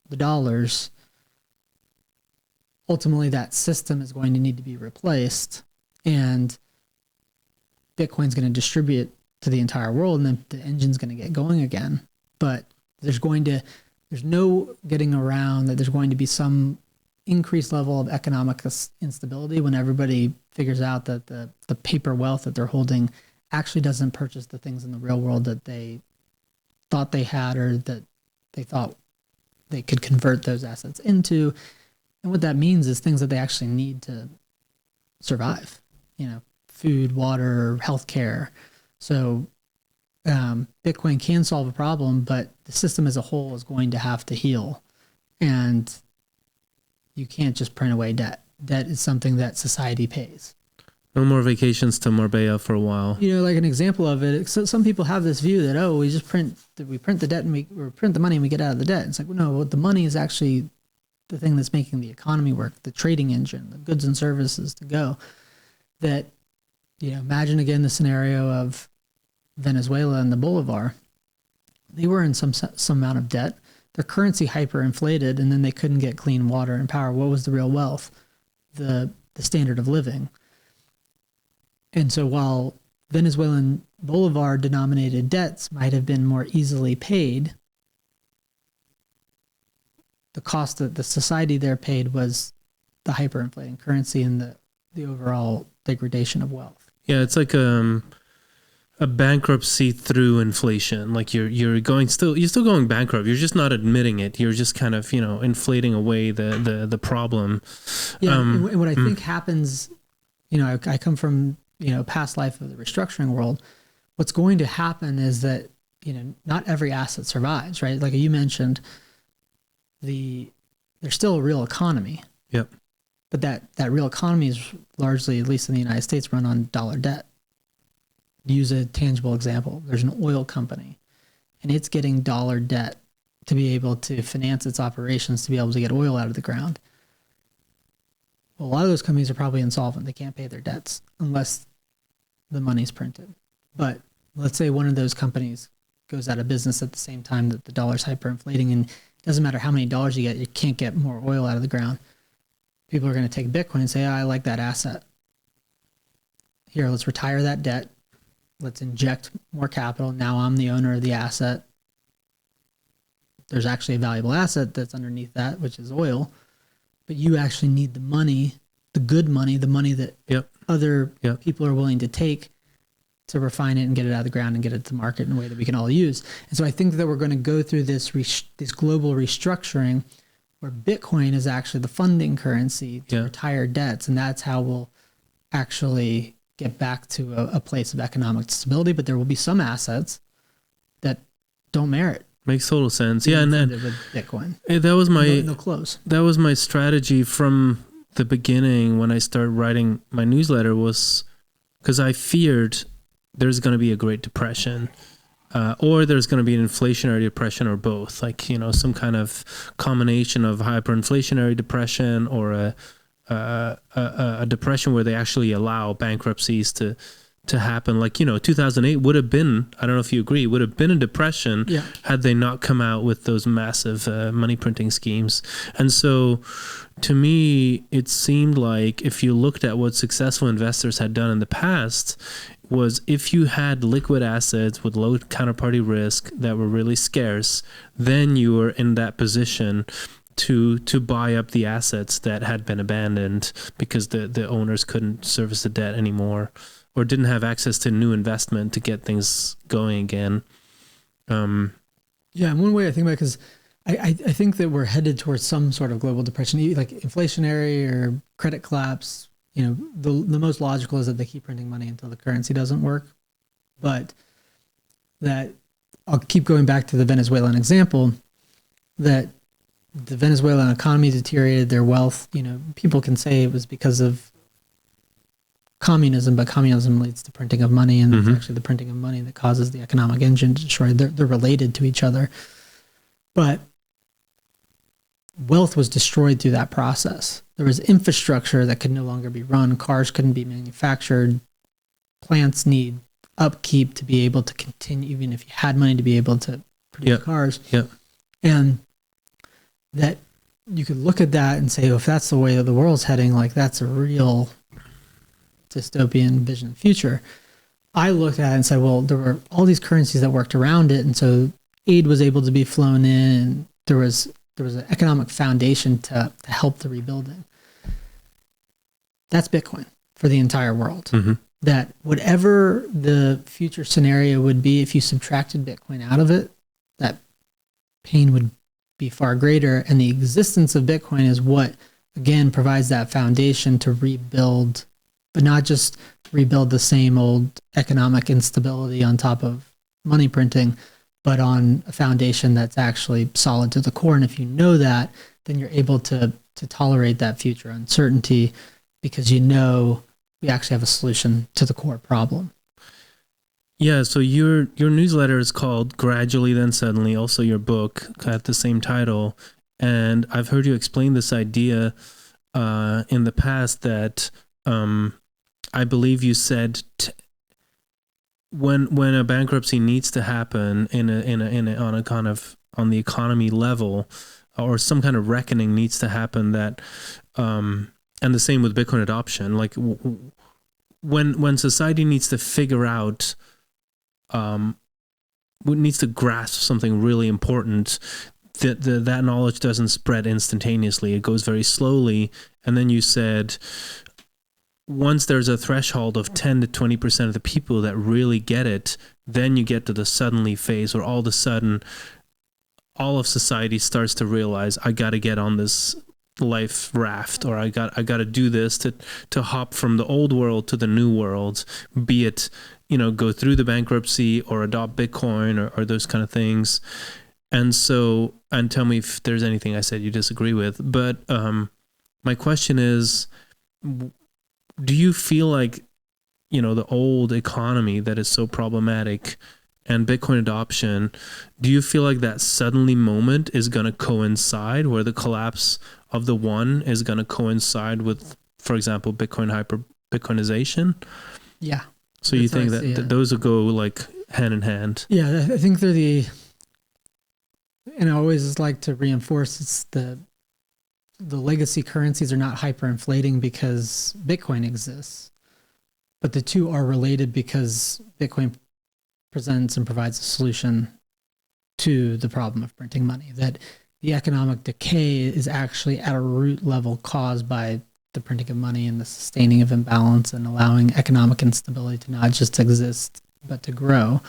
the dollars, ultimately that system is going to need to be replaced, and Bitcoin's going to distribute to the entire world, and then the engine's going to get going again. But there's no getting around that there's going to be some increased level of economic instability when everybody figures out that the paper wealth that they're holding actually doesn't purchase the things in the real world that they thought they had, or that they thought they could convert those assets into. And what that means is things that they actually need to survive, food, water, healthcare. So Bitcoin can solve a problem, but the system as a whole is going to have to heal. And you can't just print away debt. Debt is something that society pays. No more vacations to Marbella for a while. Like an example of it, so some people have this view that, we print the debt and we print the money and we get out of the debt. It's like, no, the money is actually the thing that's making the economy work, the trading engine, the goods and services to go. That, imagine again the scenario of Venezuela and the Bolivar. they were in some amount of debt. Their currency hyperinflated, and then they couldn't get clean water and power. What was the real wealth? The standard of living. And so while Venezuelan bolivar denominated debts might have been more easily paid, the cost that the society there paid was the hyperinflating currency and the overall degradation of wealth. Yeah, it's like a bankruptcy through inflation. Like you're still going bankrupt. You're just not admitting it. You're just kind of, inflating away the problem. Yeah, and what I think happens, I come from, past life of the restructuring world. What's going to happen is that, not every asset survives, right? Like you mentioned, there's still a real economy. Yep. But that real economy is largely, at least in the United States, run on dollar debt. Use a tangible example. There's an oil company, and it's getting dollar debt to be able to finance its operations, to be able to get oil out of the ground. Well, a lot of those companies are probably insolvent. They can't pay their debts unless the money's printed. But let's say one of those companies goes out of business at the same time that the dollar's hyperinflating, and it doesn't matter how many dollars you get, you can't get more oil out of the ground. People are going to take Bitcoin and say, I like that asset. Here, let's retire that debt. Let's inject more capital. Now I'm the owner of the asset. There's actually a valuable asset that's underneath that, which is oil. But you actually need the money, the good money, the money that other people are willing to take to refine it and get it out of the ground and get it to market in a way that we can all use. And so I think that we're going to go through this global restructuring where Bitcoin is actually the funding currency to retire debts. And that's how we'll actually get back to a place of economic stability. But there will be some assets that don't merit. Makes total sense. Yeah, and then with Bitcoin. That was my no close. That was my strategy from the beginning when I started writing my newsletter, was because I feared there's going to be a Great Depression, or there's going to be an inflationary depression, or both. Like some kind of combination of hyperinflationary depression or a depression where they actually allow bankruptcies to happen. Like 2008 would have been, I don't know if you agree, would have been a depression had they not come out with those massive money printing schemes. And so to me, it seemed like if you looked at what successful investors had done in the past, was if you had liquid assets with low counterparty risk that were really scarce, then you were in that position to buy up the assets that had been abandoned because the owners couldn't service the debt anymore, or didn't have access to new investment to get things going again. And one way I think about it, because I think that we're headed towards some sort of global depression, like inflationary or credit collapse. The most logical is that they keep printing money until the currency doesn't work. But that, I'll keep going back to the Venezuelan example, that the Venezuelan economy deteriorated, their wealth. People can say it was because of communism, but communism leads to printing of money, and it's actually the printing of money that causes the economic engine to destroy. They're related to each other. But wealth was destroyed through that process. There was infrastructure that could no longer be run. Cars couldn't be manufactured. Plants need upkeep to be able to continue, even if you had money to be able to produce cars. And that you could look at that and say, if that's the way that the world's heading, like that's a real dystopian vision of the future. I looked at it and said, well, there were all these currencies that worked around it, and so aid was able to be flown in, and there was an economic foundation to help the rebuilding. That's Bitcoin for the entire world. That whatever the future scenario would be, if you subtracted Bitcoin out of it, that pain would be far greater. And the existence of Bitcoin is what, again, provides that foundation to rebuild, but not just rebuild the same old economic instability on top of money printing, but on a foundation that's actually solid to the core. And if you know that, then you're able to tolerate that future uncertainty, because we actually have a solution to the core problem. Yeah, so your newsletter is called Gradually Then Suddenly, also your book got the same title. And I've heard you explain this idea in the past that I believe you said when a bankruptcy needs to happen on a kind of on the economy level, or some kind of reckoning needs to happen, that and the same with Bitcoin adoption, like when society needs to figure out needs to grasp something really important, that knowledge doesn't spread instantaneously. It goes very slowly. And then you said, once there's a threshold of 10 to 20% of the people that really get it, then you get to the suddenly phase where all of a sudden all of society starts to realize, I got to get on this life raft, or I got to do this to hop from the old world to the new world, be it, go through the bankruptcy or adopt Bitcoin or those kind of things. And so, and tell me if there's anything I said you disagree with, but my question is, do you feel like, the old economy that is so problematic and Bitcoin adoption, do you feel like that suddenly moment is going to coincide, where the collapse of the one is going to coincide with, for example, Hyperbitcoinization? Yeah. So you think that those will go like hand in hand? Yeah, I think they're and I always like to reinforce, it's the legacy currencies are not hyperinflating because Bitcoin exists, but the two are related because Bitcoin presents and provides a solution to the problem of printing money. That the economic decay is actually at a root level caused by the printing of money and the sustaining of imbalance and allowing economic instability to not just exist, but to grow.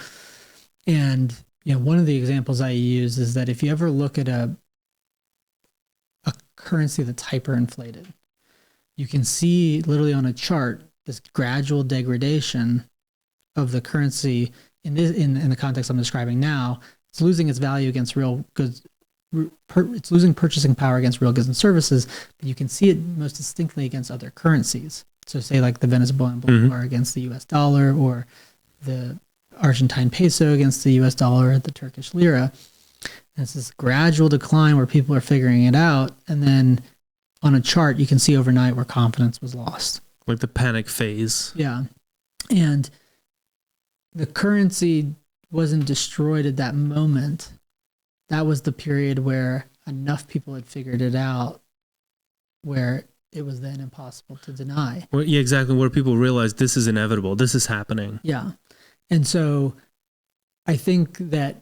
And one of the examples I use is that if you ever look at a currency that's hyperinflated, you can see literally on a chart this gradual degradation of the currency in the context I'm describing now. It's losing its value against real goods. It's losing purchasing power against real goods and services, but you can see it most distinctly against other currencies. So say like the Venezuelan bolivar against the US dollar, or the Argentine peso against the US dollar, or the Turkish lira. And it's this gradual decline where people are figuring it out. And then on a chart, you can see overnight where confidence was lost. Like the panic phase. Yeah. And the currency wasn't destroyed at that moment. That was the period where enough people had figured it out, where it was then impossible to deny. Well, yeah, exactly. Where people realized this is inevitable. This is happening. Yeah. And so I think that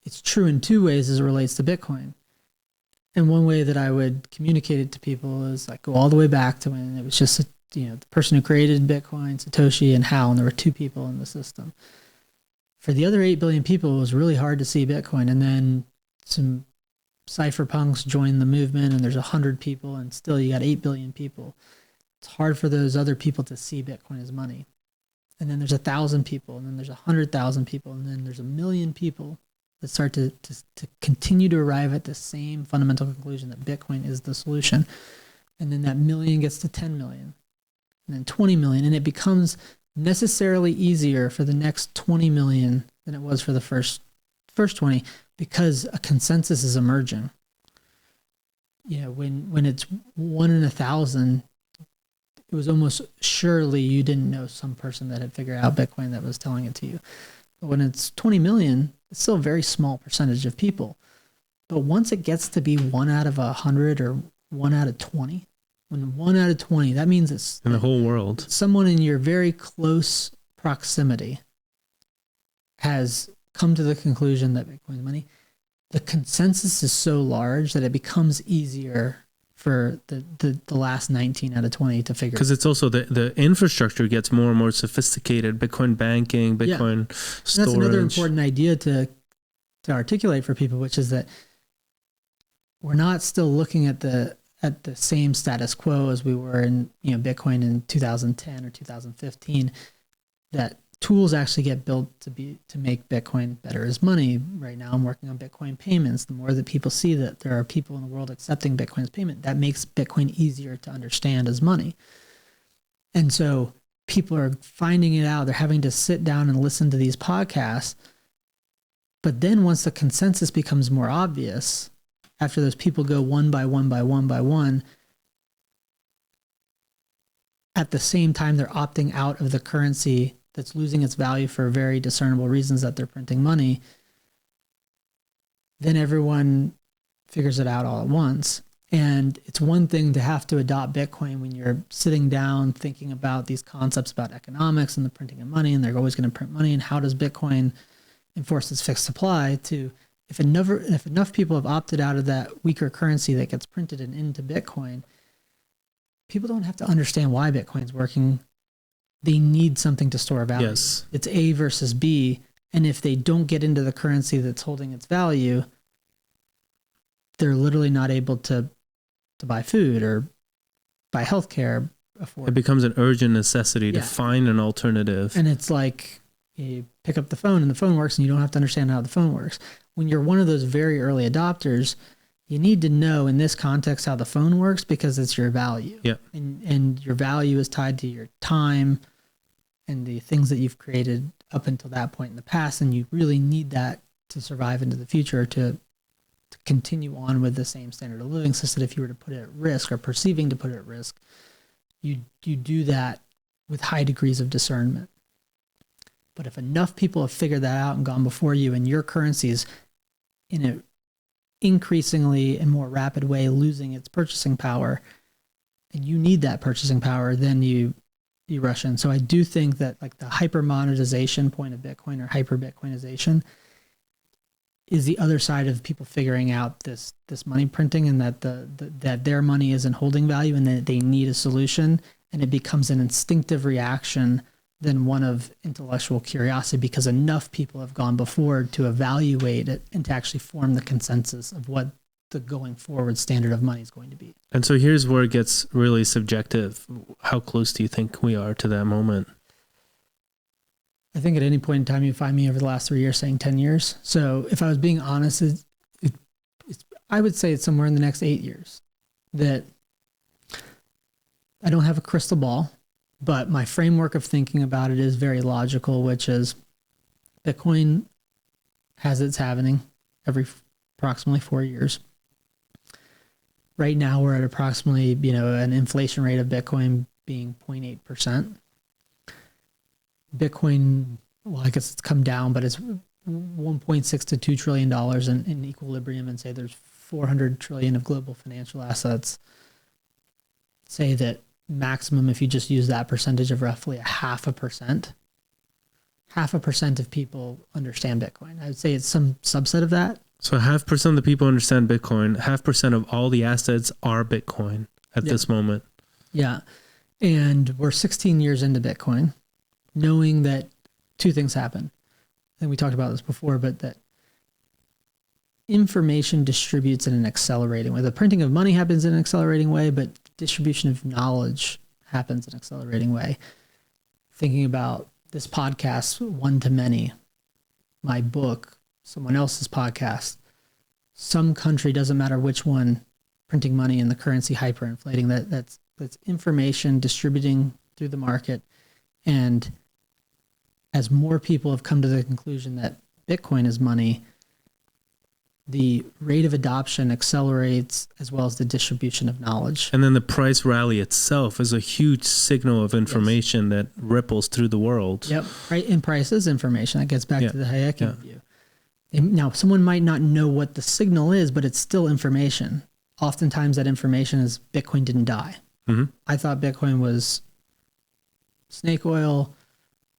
it's true in two ways as it relates to Bitcoin. And one way that I would communicate it to people is like go all the way back to when it was just, the person who created Bitcoin, Satoshi and Hal, and there were two people in the system. For the other 8 billion people, it was really hard to see Bitcoin. And then some cypherpunks joined the movement, and there's 100 people, and still you got 8 billion people. It's hard for those other people to see Bitcoin as money. And then there's 1,000 people, and then there's 100,000 people, and then there's 1 million people that start to continue to arrive at the same fundamental conclusion that Bitcoin is the solution. And then that million gets to 10 million, and then 20 million, and it becomes necessarily easier for the next 20 million than it was for the first 20, because a consensus is emerging. When it's 1 in 1,000, it was almost surely you didn't know some person that had figured out Bitcoin that was telling it to you. But when it's 20 million, it's still a very small percentage of people. But once it gets to be 1 out of 100 or 1 out of 20, when 1 out of 20, that means it's in the whole world. Someone in your very close proximity has come to the conclusion that Bitcoin is money. The consensus is so large that it becomes easier for the last 19 out of 20 to figure. Because it's also the infrastructure gets more and more sophisticated. Bitcoin banking, Bitcoin storage. That's another important idea to articulate for people, which is that we're not still looking at the same status quo as we were in Bitcoin in 2010 or 2015. That tools actually get built to make Bitcoin better as money. Right now I'm working on Bitcoin payments. The more that people see that there are people in the world accepting Bitcoin as payment, that makes Bitcoin easier to understand as money. And so people are finding it out. They're having to sit down and listen to these podcasts. But then once the consensus becomes more obvious, after those people go one by one by one by one, at the same time they're opting out of the currency that's losing its value for very discernible reasons that they're printing money, then everyone figures it out all at once. And it's one thing to have to adopt Bitcoin when you're sitting down thinking about these concepts about economics and the printing of money, and they're always going to print money, and how does Bitcoin enforce its fixed supply, to if enough people have opted out of that weaker currency that gets printed and into Bitcoin, people don't have to understand why Bitcoin's working. They need something to store value. Yes. It's A versus B. And if they don't get into the currency that's holding its value, they're literally not able to buy food or buy healthcare. It becomes an urgent necessity to find an alternative. And it's like you pick up the phone and the phone works and you don't have to understand how the phone works. When you're one of those very early adopters, you need to know in this context how the phone works because it's your value. Yeah. And your value is tied to your time and the things that you've created up until that point in the past. And you really need that to survive into the future, to continue on with the same standard of living, so that if you were to put it at risk or perceiving to put it at risk, you do that with high degrees of discernment. But if enough people have figured that out and gone before you, and your currency is in an increasingly and more rapid way losing its purchasing power, and you need that purchasing power, then you rush in. So I do think that like the hyper monetization point of Bitcoin, or hyperbitcoinization, is the other side of people figuring out this money printing, and that that their money isn't holding value, and that they need a solution, and it becomes an instinctive reaction than one of intellectual curiosity, because enough people have gone before to evaluate it and to actually form the consensus of what the going forward standard of money is going to be. And so here's where it gets really subjective. How close do you think we are to that moment? I think at any point in time, you find me over the last 3 years saying 10 years. So if I was being honest, I would say it's somewhere in the next 8 years. That I don't have a crystal ball, but my framework of thinking about it is very logical, which is Bitcoin has its halving every approximately 4 years. Right now, we're at approximately, an inflation rate of Bitcoin being 0.8%. Bitcoin, well, I guess it's come down, but it's 1.6 to $2 trillion in equilibrium, and say there's 400 trillion of global financial assets. Say that maximum, if you just use that percentage of roughly 0.5% of people understand Bitcoin. I would say it's some subset of that. So 0.5% of the people understand Bitcoin. 0.5% of all the assets are Bitcoin at this moment. Yeah. And we're 16 years into Bitcoin, knowing that two things happen. I think we talked about this before, but that information distributes in an accelerating way. The printing of money happens in an accelerating way, but distribution of knowledge happens in an accelerating way. Thinking about this podcast, one to many, my book, someone else's podcast, some country, doesn't matter which one, printing money and the currency hyperinflating, that's information distributing through the market. And as more people have come to the conclusion that Bitcoin is money, the rate of adoption accelerates, as well as the distribution of knowledge. And then the price rally itself is a huge signal of information that ripples through the world. Yep. Right. And price is information. That gets back to the Hayekian view. Now, someone might not know what the signal is, but it's still information. Oftentimes that information is Bitcoin didn't die. Mm-hmm. I thought Bitcoin was snake oil,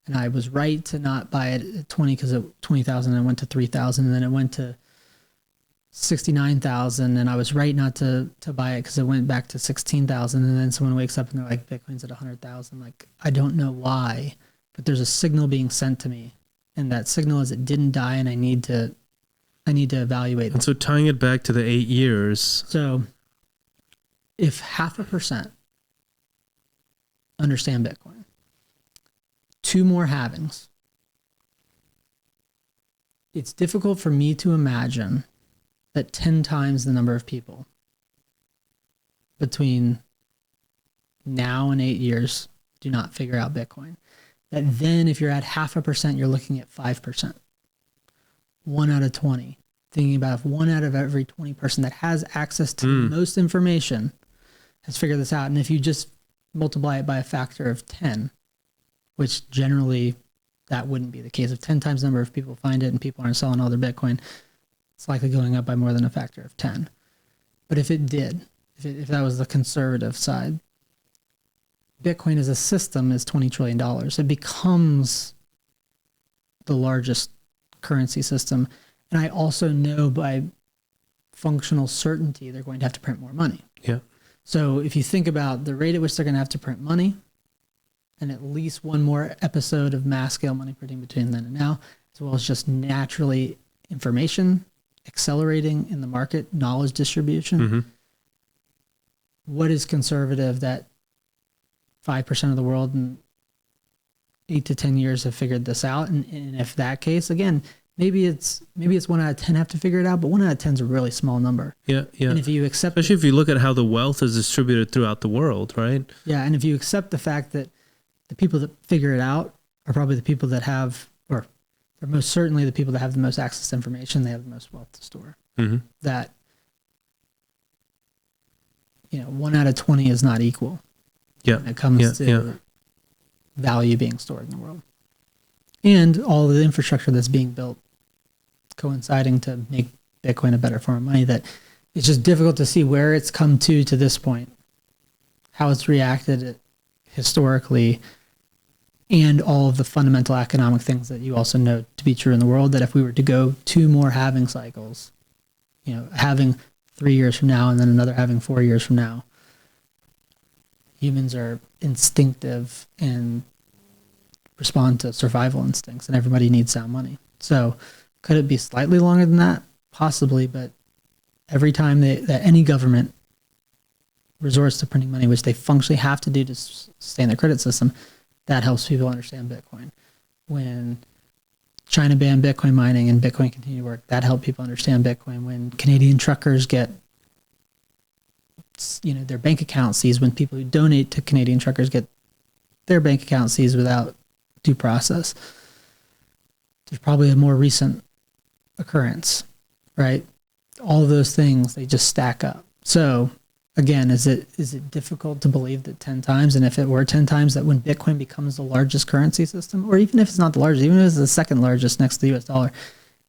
and I was right to not buy it at 20 because it 20,000 and it went to 3,000, and then it went to 69,000, and I was right not to buy it because it went back to 16,000, and then someone wakes up and they're like, Bitcoin's at 100,000. Like, I don't know why, but there's a signal being sent to me, and that signal is it didn't die, and I need to evaluate it. And so tying it back to the 8 years. So if 0.5% understand Bitcoin, 2 more halvings, it's difficult for me to imagine that 10 times the number of people between now and 8 years do not figure out Bitcoin. That then if you're at 0.5%, you're looking at 5%. 1 out of 20. Thinking about if 1 out of every 20 person that has access to the most information has figured this out. And if you just multiply it by a factor of 10, which generally that wouldn't be the case. If 10 times the number of people find it and people aren't selling all their Bitcoin, it's likely going up by more than a factor of 10. But if it did, if that was the conservative side, Bitcoin as a system is $20 trillion. It becomes the largest currency system. And I also know by functional certainty, they're going to have to print more money. Yeah. So if you think about the rate at which they're going to have to print money, and at least one more episode of mass scale money printing between then and now, as well as just naturally information accelerating in the market, knowledge distribution. Mm-hmm. What is conservative that 5% of the world in 8 to 10 years have figured this out? And if that case, again, maybe it's 1 out of 10 have to figure it out, but 1 out of 10 is a really small number. Yeah, yeah. And if you accept, especially if you look at how the wealth is distributed throughout the world, right? Yeah, and if you accept the fact that the people that figure it out are probably the people that have, or they're most certainly the people that have the most access to information, they have the most wealth to store. Mm-hmm. That, 1 out of 20 is not equal. Yeah. When it comes to value being stored in the world. And all of the infrastructure that's being built coinciding to make Bitcoin a better form of money, that it's just difficult to see where it's come to this point, how it's reacted historically, and all of the fundamental economic things that you also know to be true in the world, that if we were to go 2 more halving cycles, having 3 years from now and then another having 4 years from now, humans are instinctive and respond to survival instincts, and everybody needs sound money. So could it be slightly longer than that? Possibly, but every time that any government resorts to printing money, which they functionally have to do to sustain their credit system, that helps people understand Bitcoin. When China banned Bitcoin mining and Bitcoin continued to work, that helped people understand Bitcoin. When Canadian truckers get their bank account seized, when people who donate to Canadian truckers get their bank account seized without due process, there's probably a more recent occurrence, right? All of those things, they just stack up. So again, is it difficult to believe that 10 times, and if it were 10 times, that when Bitcoin becomes the largest currency system, or even if it's not the largest, even if it's the second largest next to the US dollar,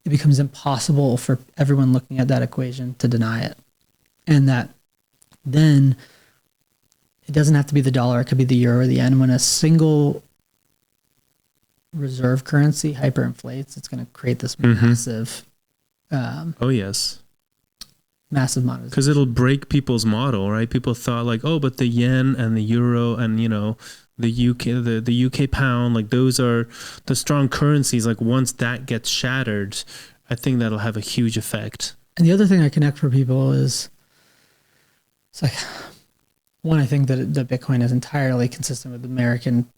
it becomes impossible for everyone looking at that equation to deny it. And that then it doesn't have to be the dollar, it could be the euro or the yen. When a single reserve currency hyperinflates, it's going to create this massive massive monetization. Because it'll break people's model, right? People thought like, oh, but the yen and the euro and the UK, the UK pound, like those are the strong currencies. Like once that gets shattered, I think that'll have a huge effect. And the other thing I connect for people is, it's like, one, I think that Bitcoin is entirely consistent with the American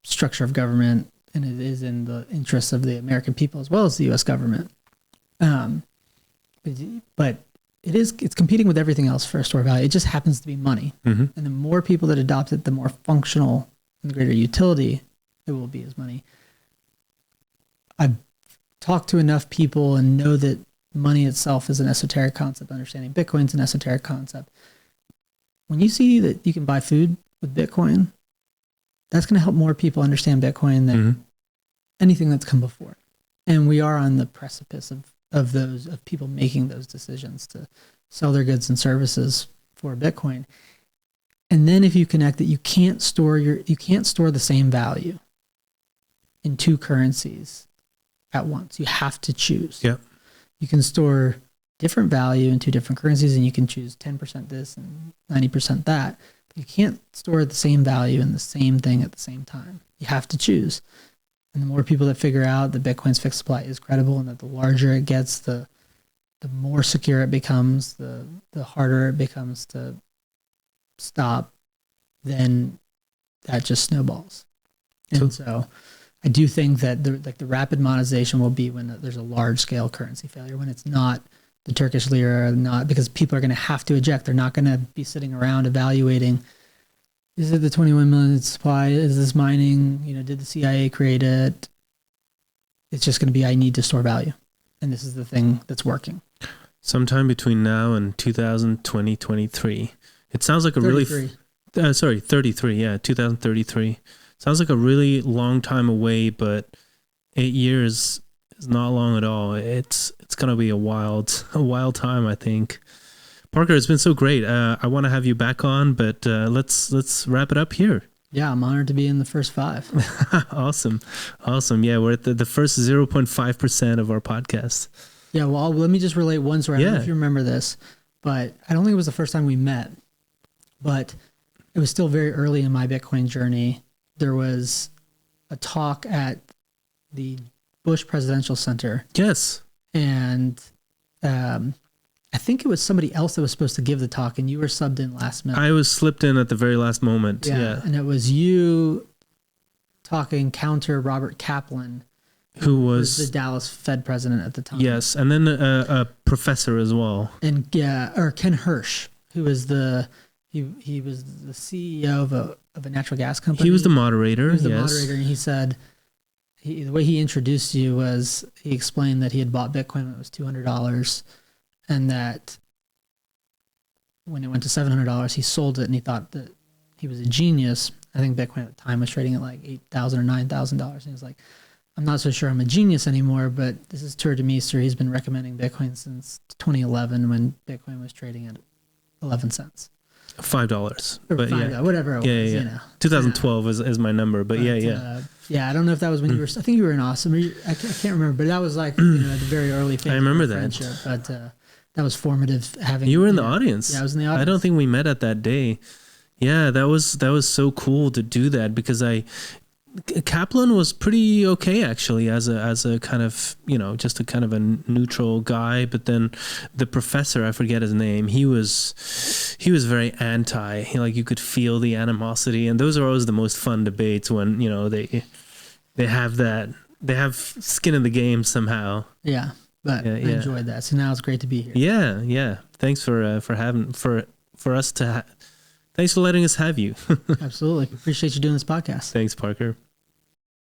structure of government, and it is in the interests of the American people as well as the U.S. government. But it's competing with everything else for a store of value. It just happens to be money. Mm-hmm. And the more people that adopt it, the more functional and the greater utility it will be as money. I've talked to enough people and know that money itself is an esoteric concept. Understanding Bitcoin's an esoteric concept. When you see that you can buy food with Bitcoin, that's going to help more people understand Bitcoin than anything that's come before. And we are on the precipice of people making those decisions to sell their goods and services for Bitcoin. And then if you connect that you can't store the same value in 2 currencies at once. You have to choose. Yeah. You can store different value in 2 different currencies, and you can choose 10% this and 90% that. But you can't store the same value in the same thing at the same time. You have to choose. And the more people that figure out that Bitcoin's fixed supply is credible, and that the larger it gets, the more secure it becomes, the harder it becomes to stop, then that just snowballs. And so I do think that the rapid monetization will be when there's a large scale currency failure, when it's not the Turkish lira, not because people are going to have to eject. They're not going to be sitting around evaluating, is it the 21 million supply? Is this mining? Did the CIA create it? It's just going to be, I need to store value. And this is the thing that's working. Sometime between now and 2023. It sounds like a 33. 33, yeah, 2033. Sounds like a really long time away, but 8 years is not long at all. It's gonna be a wild time, I think. Parker, it's been so great. I want to have you back on, but let's wrap it up here. Yeah, I'm honored to be in the first 5. Awesome. Yeah, we're at the first 0.5% of our podcast. Yeah, well, let me just relate one story. I don't know if you remember this, but I don't think it was the first time we met, but it was still very early in my Bitcoin journey. There was a talk at the Bush Presidential Center. Yes. And I think it was somebody else that was supposed to give the talk, and you were subbed in last minute. I was slipped in at the very last moment. Yeah. And it was you talking counter Robert Kaplan, who was the Dallas Fed president at the time. Yes, and then a professor as well. And or Ken Hirsch, who was he was the CEO of a natural gas company. He was the moderator. He was the moderator, and he said the way he introduced you was he explained that he had bought Bitcoin when it was $200. And that when it went to $700, he sold it, and he thought that he was a genius. I think Bitcoin at the time was trading at like $8,000 or $9,000. And he was like, I'm not so sure I'm a genius anymore, but this is Tuur Demeester. He's been recommending Bitcoin since 2011 when Bitcoin was trading at 11 cents. $5. Or but $5, whatever it was. Yeah. You know. 2012 is my number, but yeah. Yeah, I don't know if that was when you were, I think you were in Austin. I can't remember, but that was like at the very early phase I remember of that. friendship. But that was formative having you were in the audience. Yeah, I was in the audience. I don't think we met at that day. Yeah, that was so cool to do that, because Kaplan was pretty okay actually as a kind of, just a kind of a neutral guy, but then the professor, I forget his name, he was very anti. You could feel the animosity, and those are always the most fun debates when they have skin in the game somehow. Yeah. But I enjoyed that. So now it's great to be here. Yeah. Thanks for letting us have you. Absolutely. Appreciate you doing this podcast. Thanks, Parker.